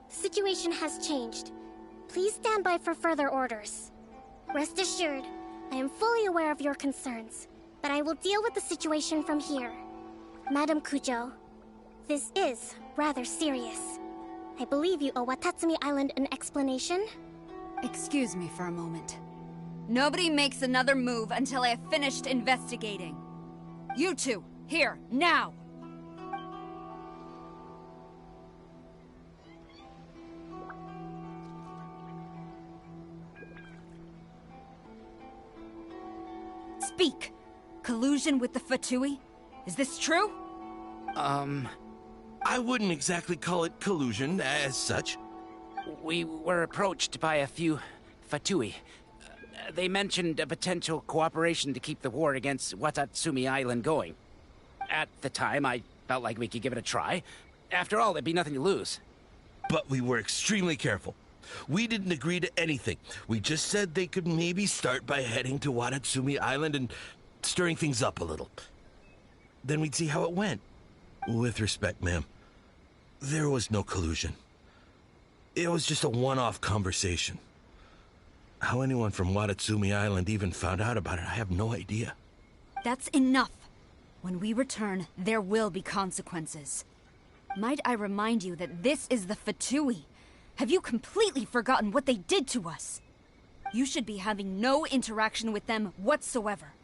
The situation has changed. Please stand by for further orders. Rest assured, I am fully aware of your concerns, but I will deal with the situation from here. Madam Kujo, this is rather serious. I believe you owe Watatsumi Island an explanation? Excuse me for a moment. Nobody makes another move until I have finished investigating. You two, here, now! Speak! Collusion with the Fatui? Is this true? I wouldn't exactly call it collusion as such. We were approached by a few Fatui. They mentioned a potential cooperation to keep the war against Watatsumi Island going. At the time, I felt like we could give it a try. After all, there'd be nothing to lose. But we were extremely careful. We didn't agree to anything. We just said they could maybe start by heading to Watatsumi Island and stirring things up a little. Then we'd see how it went. With respect, ma'am, there was no collusion. It was just a one-off conversation. How anyone from Watatsumi Island even found out about it, I have no idea. That's enough. When we return, there will be consequences. Might I remind you that this is the Fatui? Have you completely forgotten what they did to us? You should be having no interaction with them whatsoever,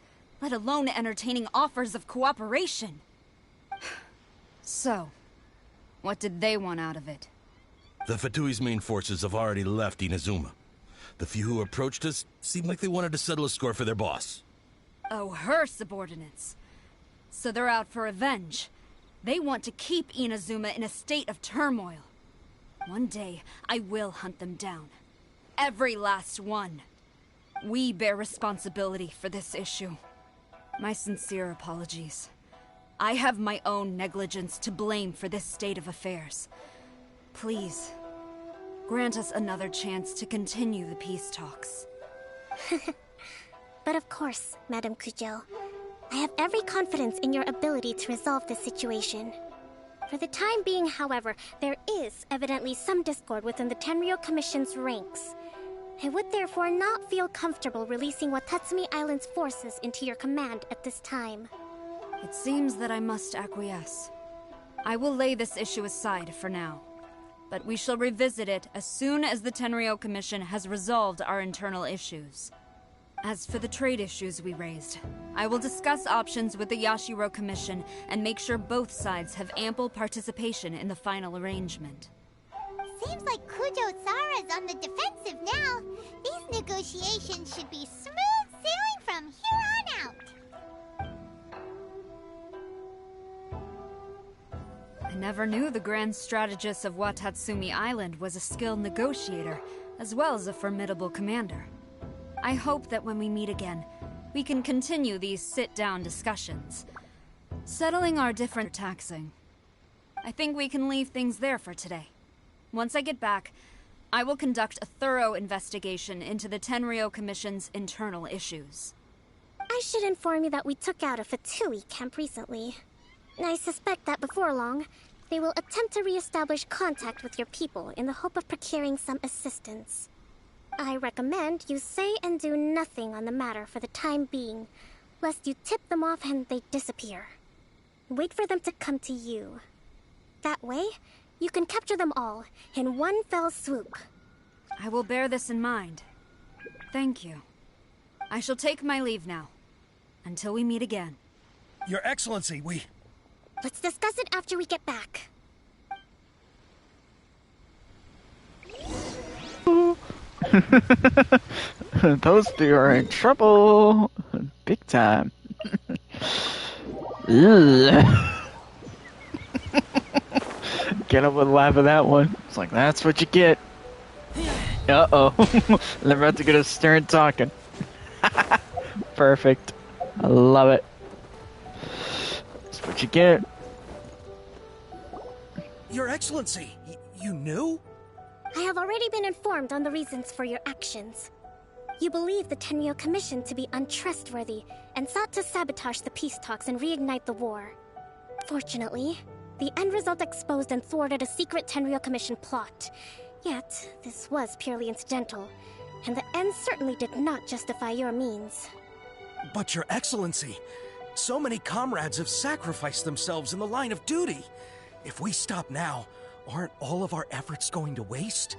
let alone entertaining offers of cooperation. So, what did they want out of it? The Fatui's main forces have already left Inazuma. The few who approached us seemed like they wanted to settle a score for their boss. Oh, her subordinates. So they're out for revenge. They want to keep Inazuma in a state of turmoil. One day, I will hunt them down. Every last one. We bear responsibility for this issue. My sincere apologies. I have my own negligence to blame for this state of affairs. Please, grant us another chance to continue the peace talks. But of course, Madam Kujo. I have every confidence in your ability to resolve this situation. For the time being, however, there is evidently some discord within the Tenryou Commission's ranks. I would therefore not feel comfortable releasing Watatsumi Island's forces into your command at this time. It seems that I must acquiesce. I will lay this issue aside for now, but we shall revisit it as soon as the Tenryou Commission has resolved our internal issues. As for the trade issues we raised, I will discuss options with the Yashiro Commission and make sure both sides have ample participation in the final arrangement. Seems like Kujo-Sara's on the defensive now. These negotiations should be smooth sailing from here on out. I never knew the grand strategist of Watatsumi Island was a skilled negotiator, as well as a formidable commander. I hope that when we meet again, we can continue these sit-down discussions, settling our different taxing. I think we can leave things there for today. Once I get back, I will conduct a thorough investigation into the Tenryou Commission's internal issues. I should inform you that we took out a Fatui camp recently. I suspect that before long, they will attempt to re-establish contact with your people in the hope of procuring some assistance. I recommend you say and do nothing on the matter for the time being, lest you tip them off and they disappear. Wait for them to come to you. That way, you can capture them all in one fell swoop. I will bear this in mind. Thank you. I shall take my leave now. Until we meet again. Your Excellency, we... Let's discuss it after we get back. Those two are in trouble. Big time. Ugh. Get up with a laugh at that one. It's like, that's what you get. Uh-oh. They're about to get us stern talking. Perfect. I love it. That's what you get. Your Excellency, you knew? I have already been informed on the reasons for your actions. You believe the Tenryou Commission to be untrustworthy and sought to sabotage the peace talks and reignite the war. Fortunately, the end result exposed and thwarted a secret Tenryou Commission plot. Yet, this was purely incidental, and the end certainly did not justify your means. But Your Excellency, so many comrades have sacrificed themselves in the line of duty. If we stop now, aren't all of our efforts going to waste?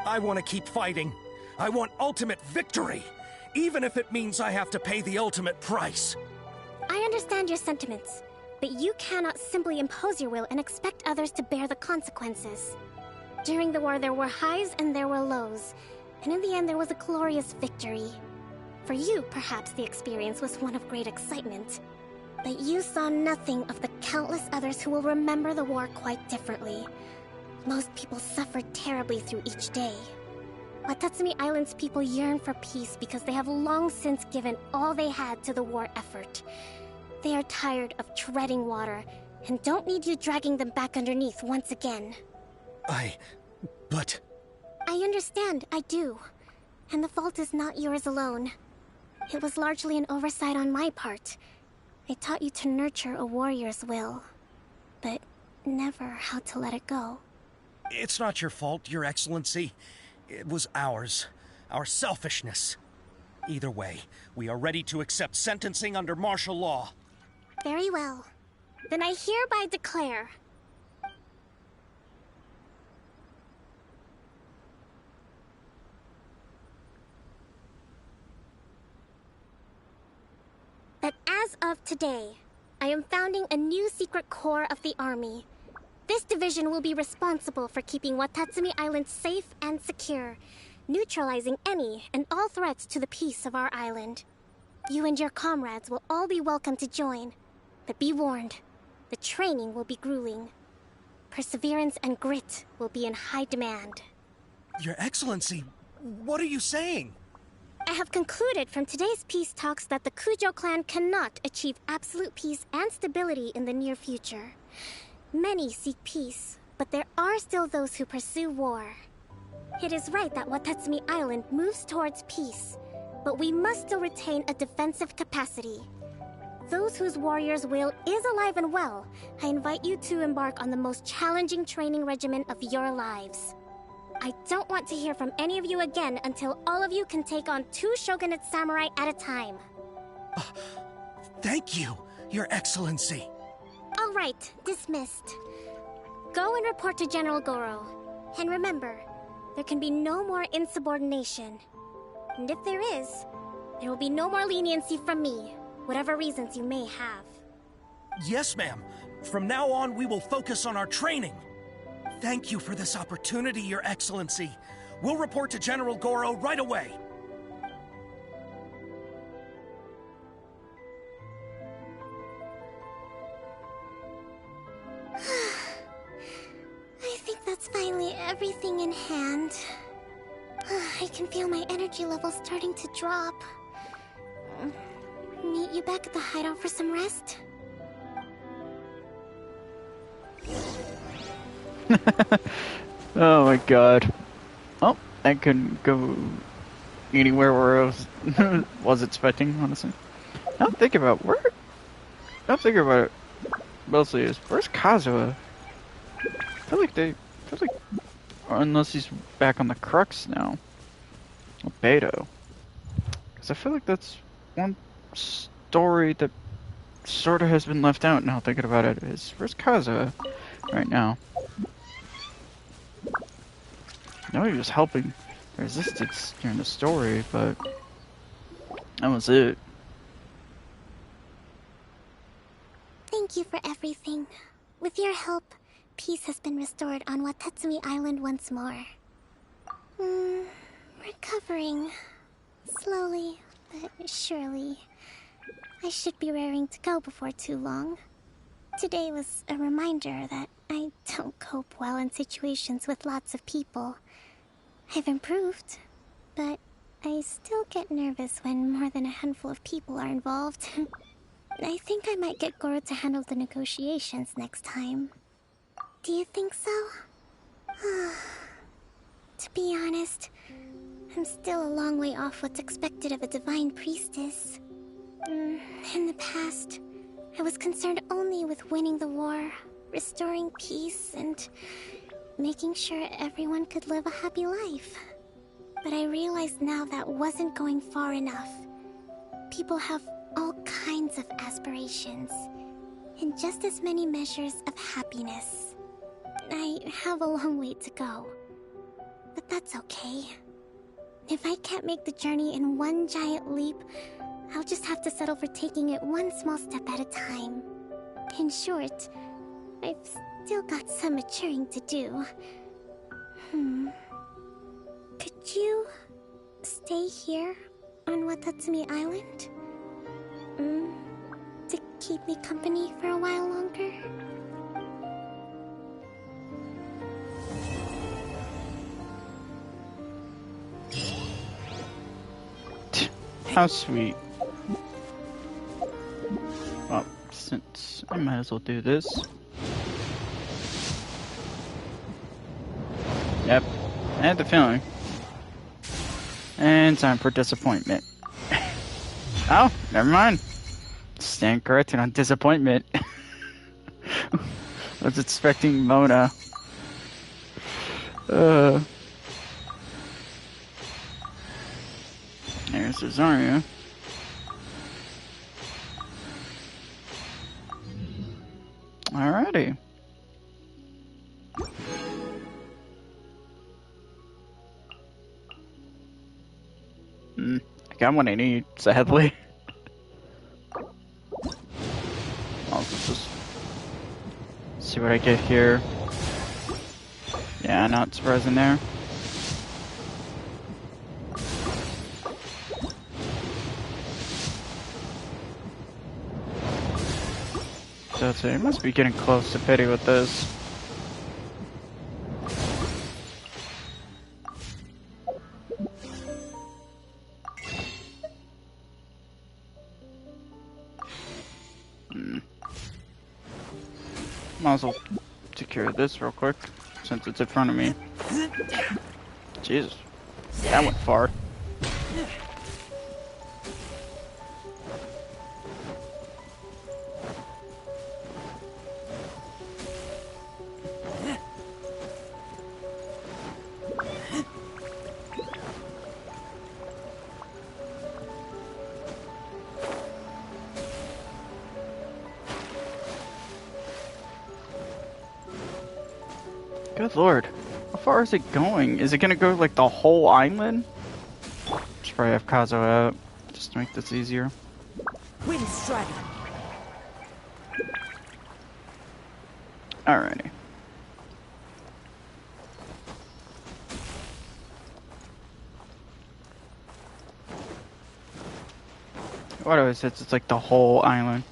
I want to keep fighting. I want ultimate victory, even if it means I have to pay the ultimate price. I understand your sentiments, but you cannot simply impose your will and expect others to bear the consequences. During the war, there were highs and there were lows, and in the end, there was a glorious victory. For you, perhaps the experience was one of great excitement, but you saw nothing of the countless others who will remember the war quite differently. Most people suffered terribly through each day. Watatsumi Island's people yearn for peace because they have long since given all they had to the war effort. They are tired of treading water and don't need you dragging them back underneath once again. But... I understand, I do. And the fault is not yours alone. It was largely an oversight on my part. I taught you to nurture a warrior's will, but never how to let it go. It's not your fault, Your Excellency. It was ours. Our selfishness. Either way, we are ready to accept sentencing under martial law. Very well. Then I hereby declare... that as of today, I am founding a new secret corps of the army. This division will be responsible for keeping Watatsumi Island safe and secure, neutralizing any and all threats to the peace of our island. You and your comrades will all be welcome to join, but be warned, the training will be grueling. Perseverance and grit will be in high demand. Your Excellency, what are you saying? I have concluded from today's peace talks that the Kujo clan cannot achieve absolute peace and stability in the near future. Many seek peace, but there are still those who pursue war. It is right that Watatsumi Island moves towards peace, but we must still retain a defensive capacity. Those whose warrior's will is alive and well, I invite you to embark on the most challenging training regimen of your lives. I don't want to hear from any of you again until all of you can take on 2 shogunate samurai at a time. Thank you, Your Excellency. All right, dismissed. Go and report to General Goro. And remember, there can be no more insubordination. And if there is, there will be no more leniency from me, whatever reasons you may have. Yes, ma'am. From now on, we will focus on our training. Thank you for this opportunity, Your Excellency. We'll report to General Goro right away. I think that's finally everything in hand. I can feel my energy level starting to drop. Meet you back at the hideout for some rest? Oh my god. Oh, I couldn't go anywhere where I was expecting, honestly. I'm thinking about it mostly is, where's Kazuha? I feel like, unless he's back on the Crux now. Or Beto. Because I feel like that's one story that sort of has been left out now, thinking about it, is where's Kazuha right now? I know he was helping the Resistance during the story, but that was it. Thank you for everything. With your help, peace has been restored on Watatsumi Island once more. Recovering. Slowly, but surely. I should be raring to go before too long. Today was a reminder that I don't cope well in situations with lots of people. I've improved, but I still get nervous when more than a handful of people are involved. I think I might get Goro to handle the negotiations next time. Do you think so? To be honest, I'm still a long way off what's expected of a divine priestess. In the past, I was concerned only with winning the war, restoring peace, and making sure everyone could live a happy life. But I realize now that wasn't going far enough. People have all kinds of aspirations, and just as many measures of happiness. I have a long way to go, but that's okay. If I can't make the journey in one giant leap, I'll just have to settle for taking it one small step at a time. In short, I've still got some maturing to do. Could you stay here on Watatsumi Island? To keep me company for a while longer? How sweet. Well, since I might as well do this. Yep, I had the feeling. And time for disappointment. Oh, never mind. Stand corrected on disappointment. I was expecting Mona. There's Cesaria. Alrighty. I got what I need, sadly. I'll just see what I get here. Yeah, not surprising there. So it must be getting close to pity with this. Might as well secure this real quick, since it's in front of me. Jesus, that went far. Good lord. How far is it going? Is it gonna go like the whole island? Should probably have Kazo out, just to make this easier. Wind Strider. Alrighty. What always says it's like the whole island.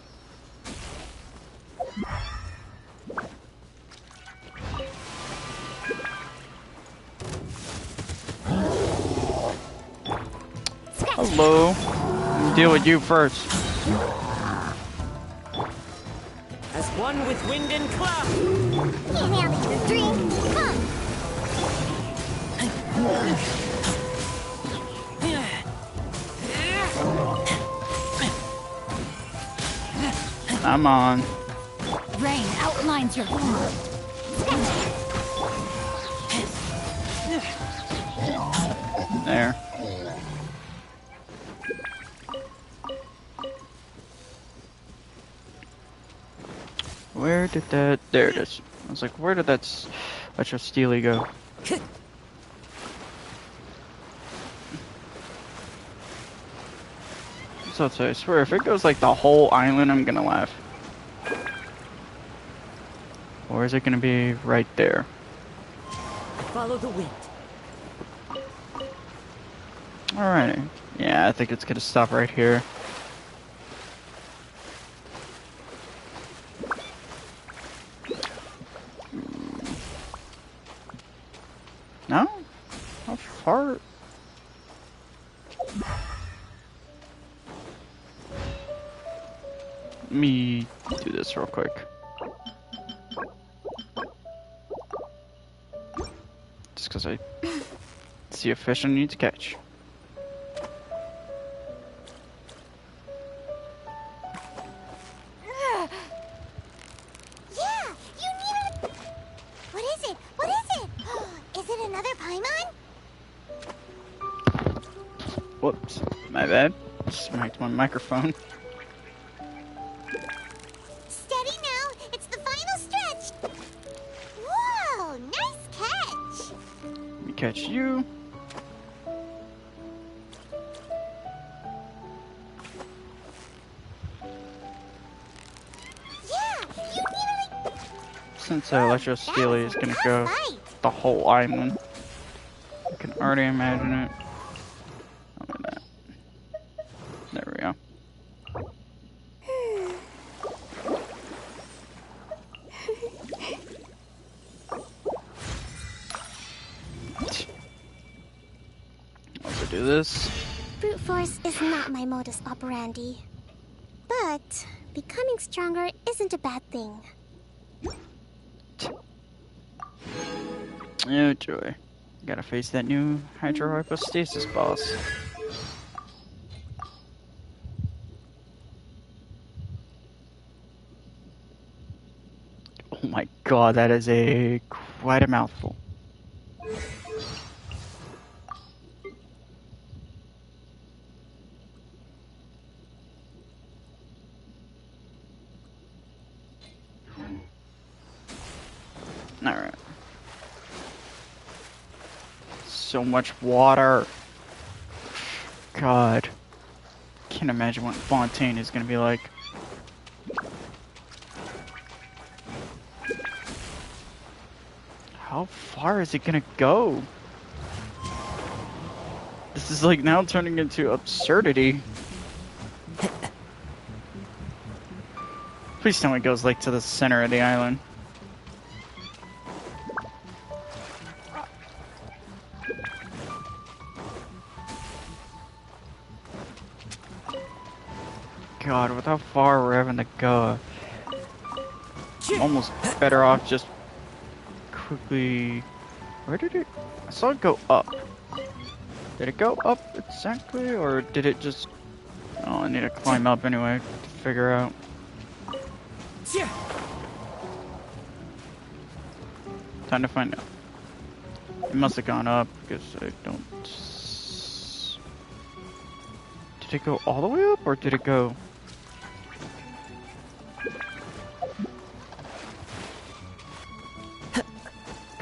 Hello. I'll deal with you first. As one with wind and cloud. Can't handle your drink. Come. I'm on. Rain outlines your form. There. Where did that... There it is. I was like, where did that Electro Steely go? So I swear, if it goes like the whole island, I'm gonna laugh. Or is it gonna be right there? Follow the wind. Alrighty. Yeah, I think it's gonna stop right here. No? How far? Let me do this real quick. Just because I see a fish I need to catch. Yeah, you need a... What is it? What is it? Is it another Paimon? Whoops, my bad. Smacked my microphone. Steady now. It's the final stretch. Whoa, nice catch. Let me catch you. Yeah, you need a... Since Electro Steely is gonna go the whole island, I can already imagine it. Look at that. There we go. Also do this. Brute force is not my modus operandi. But becoming stronger isn't a bad thing. Oh joy. Gotta face that new hydrohypostasis boss. Oh my god, that is quite a mouthful. Alright. So much water. God. Can't imagine what Fontaine is gonna be like. How far is it gonna go? This is like now turning into absurdity. Please tell me it goes like to the center of the island. God, with how far we're having to go, I'm almost better off just quickly... Where did it... I saw it go up. Did it go up exactly, or did it just... Oh, I need to climb up anyway to figure out. Time to find out. It must have gone up, because I don't... Did it go all the way up, or did it go...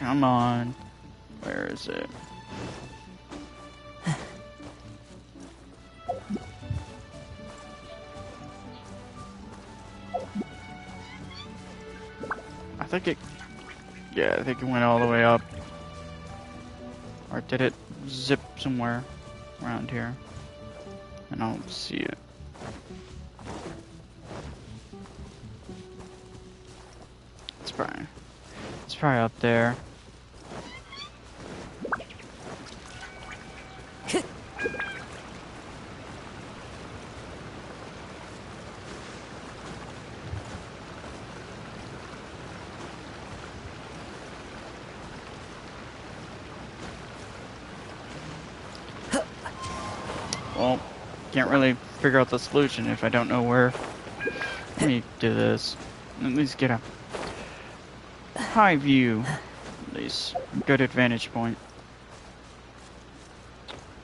Come on. Where is it? I think it... Yeah, I think it went all the way up. Or did it zip somewhere around here? I don't see it. It's probably up there. Well, can't really figure out the solution if I don't know where. Let me do this. At least get a high view. At least good advantage point.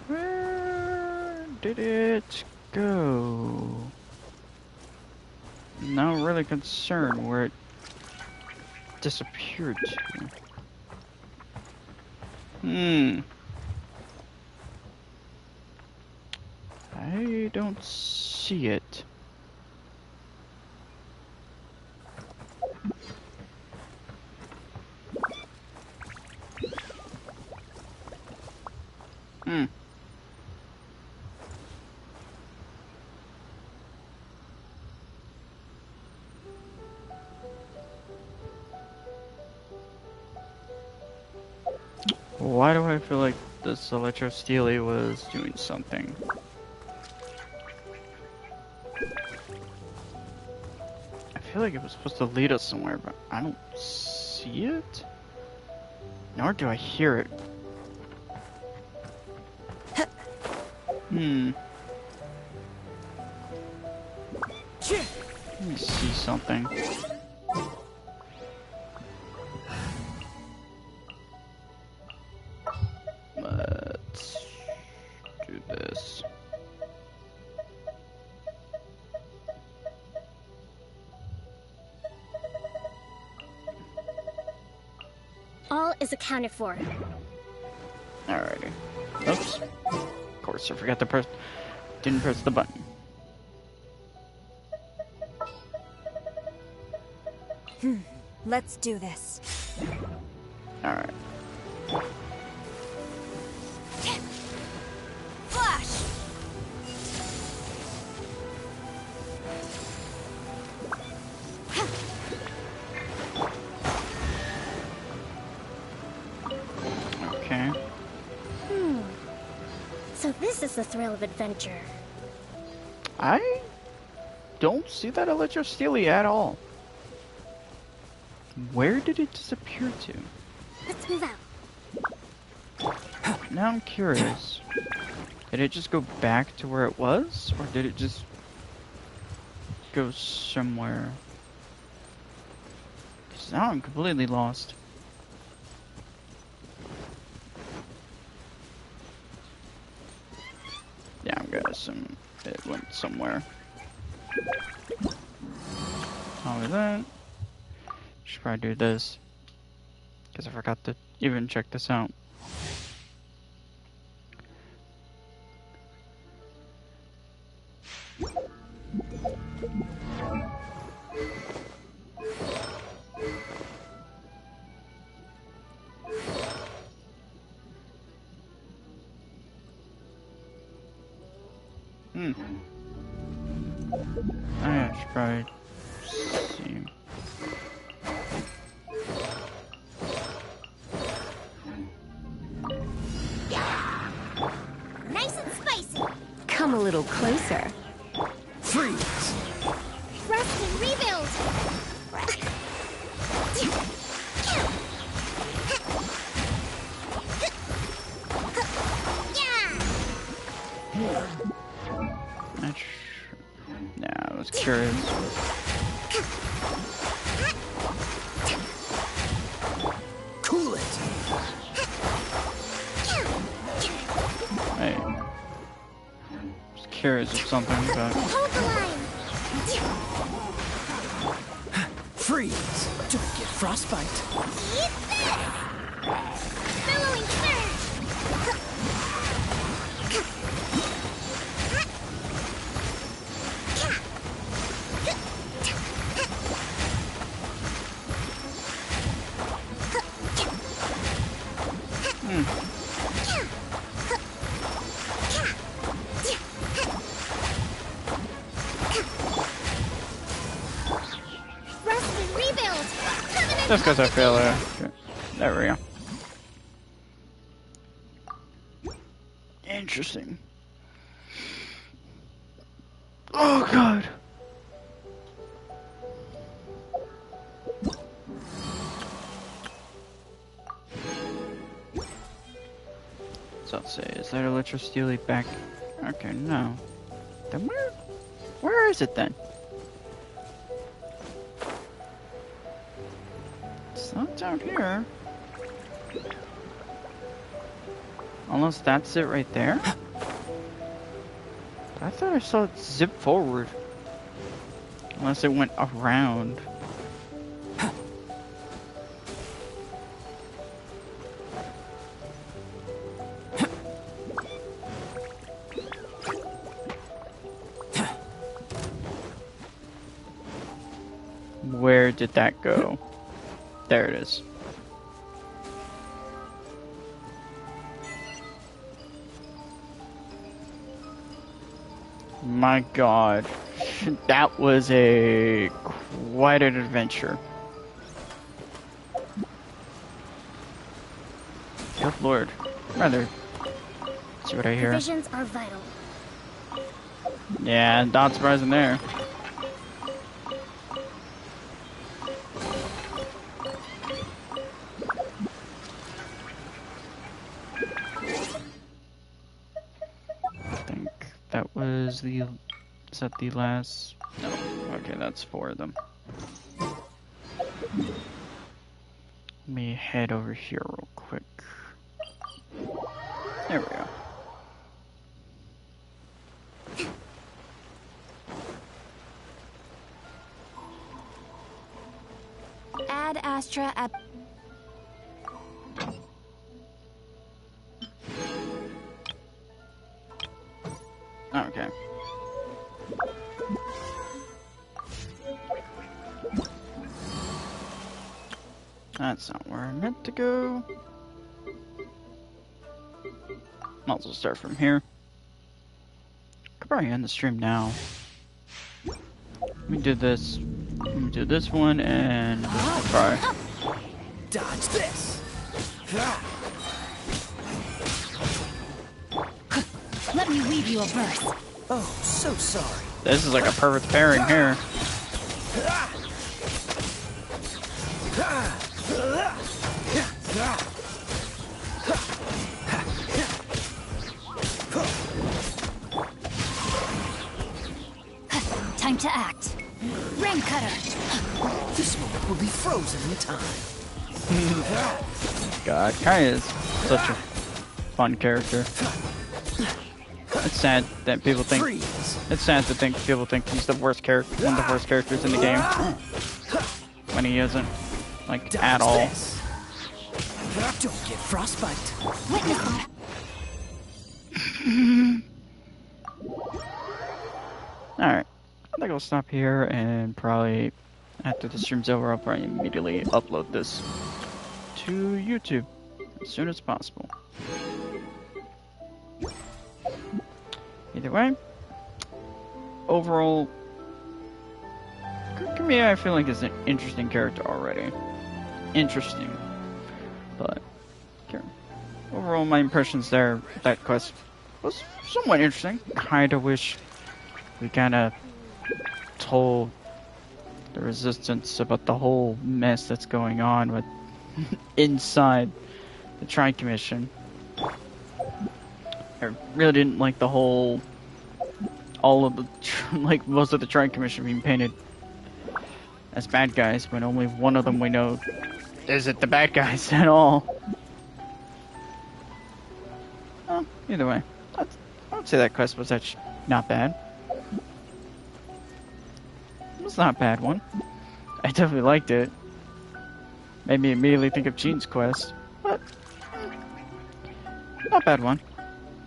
Where did it go? I'm not really concerned where it disappeared to. I don't see it. Why do I feel like this Electro-Steely was doing something? I feel like it was supposed to lead us somewhere, but I don't see it. Nor do I hear it. Let me see something. Let's do this. All is accounted for. Alrighty. Oops. Of course, I forgot to press. Didn't press the button. Let's do this. Alright. Flash! Okay. So this is the thrill of adventure. I don't see that Electro-Steely at all. Where did it disappear to? Let's move out. Now I'm curious. Did it just go back to where it was? Or did it just go somewhere? Because now I'm completely lost. Yeah, I'm gonna assume it went somewhere. How is that? Should probably do this. Because I forgot to even check this out. I should probably see. Nice and spicy. Come a little closer. Freeze! Rest and rebuild. Yeah, I was curious. Cool it! Hey. Just curious of something, but... Hold the line. Freeze! Don't get frostbite. Eat this. Billowing surge! Rusty, rebuild! Covenant Just because I feel it. Okay. There we go. Interesting. Oh god. So let's say, is that electricity leak back? Okay, no. Then where is it then? It's not down here. Unless that's it right there? I thought I saw it zip forward. Unless it went around. Where did that go? There it is. My god. That was quite an adventure. Good lord. Rather. See what I hear. Provisions are vital. Yeah, not surprising there. Is that the last? No. Okay, that's 4 of them. Let me head over here real quick. There we go. Ad Astra at... Okay. That's not where I meant to go. Might as well start from here. Could probably end the stream now. Let me do this. Let me do this one and this try. Dodge this. Let me weave you a verse. Oh, so sorry. This is like a perfect pairing here. Time to act. Rain cutter. This moment will be frozen in time. God, Kai is such a fun character. It's sad that people think. It's sad to think people think he's the worst character, one of the worst characters in the game, when he isn't, like at all. Don't get frostbite. Witness. Alright, I think I'll stop here and probably, after the stream's over, I'll probably immediately upload this to YouTube as soon as possible. Either way, overall, Kokomi I feel like is an interesting character already. Interesting. But, overall my impressions there, that quest was somewhat interesting. Kinda wish we kinda told the Resistance about the whole mess that's going on with inside the Tri Commission. I really didn't like the whole, all of the, like most of the Tri Commission being painted as bad guys when only one of them we know isn't the bad guys at all. Well, either way, I would say that quest was actually not bad. It was not a bad one. I definitely liked it. Made me immediately think of Gene's quest, but not a bad one.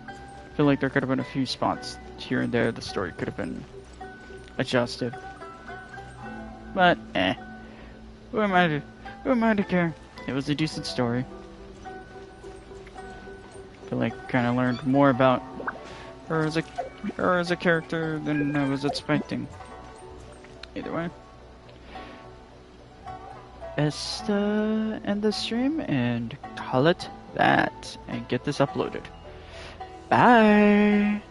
I feel like there could have been a few spots here and there the story could have been adjusted. But, Who am I to care? It was a decent story. I feel like I kind of learned more about her as a character than I was expecting. Either way. Let's end the stream and call it that and get this uploaded. Bye!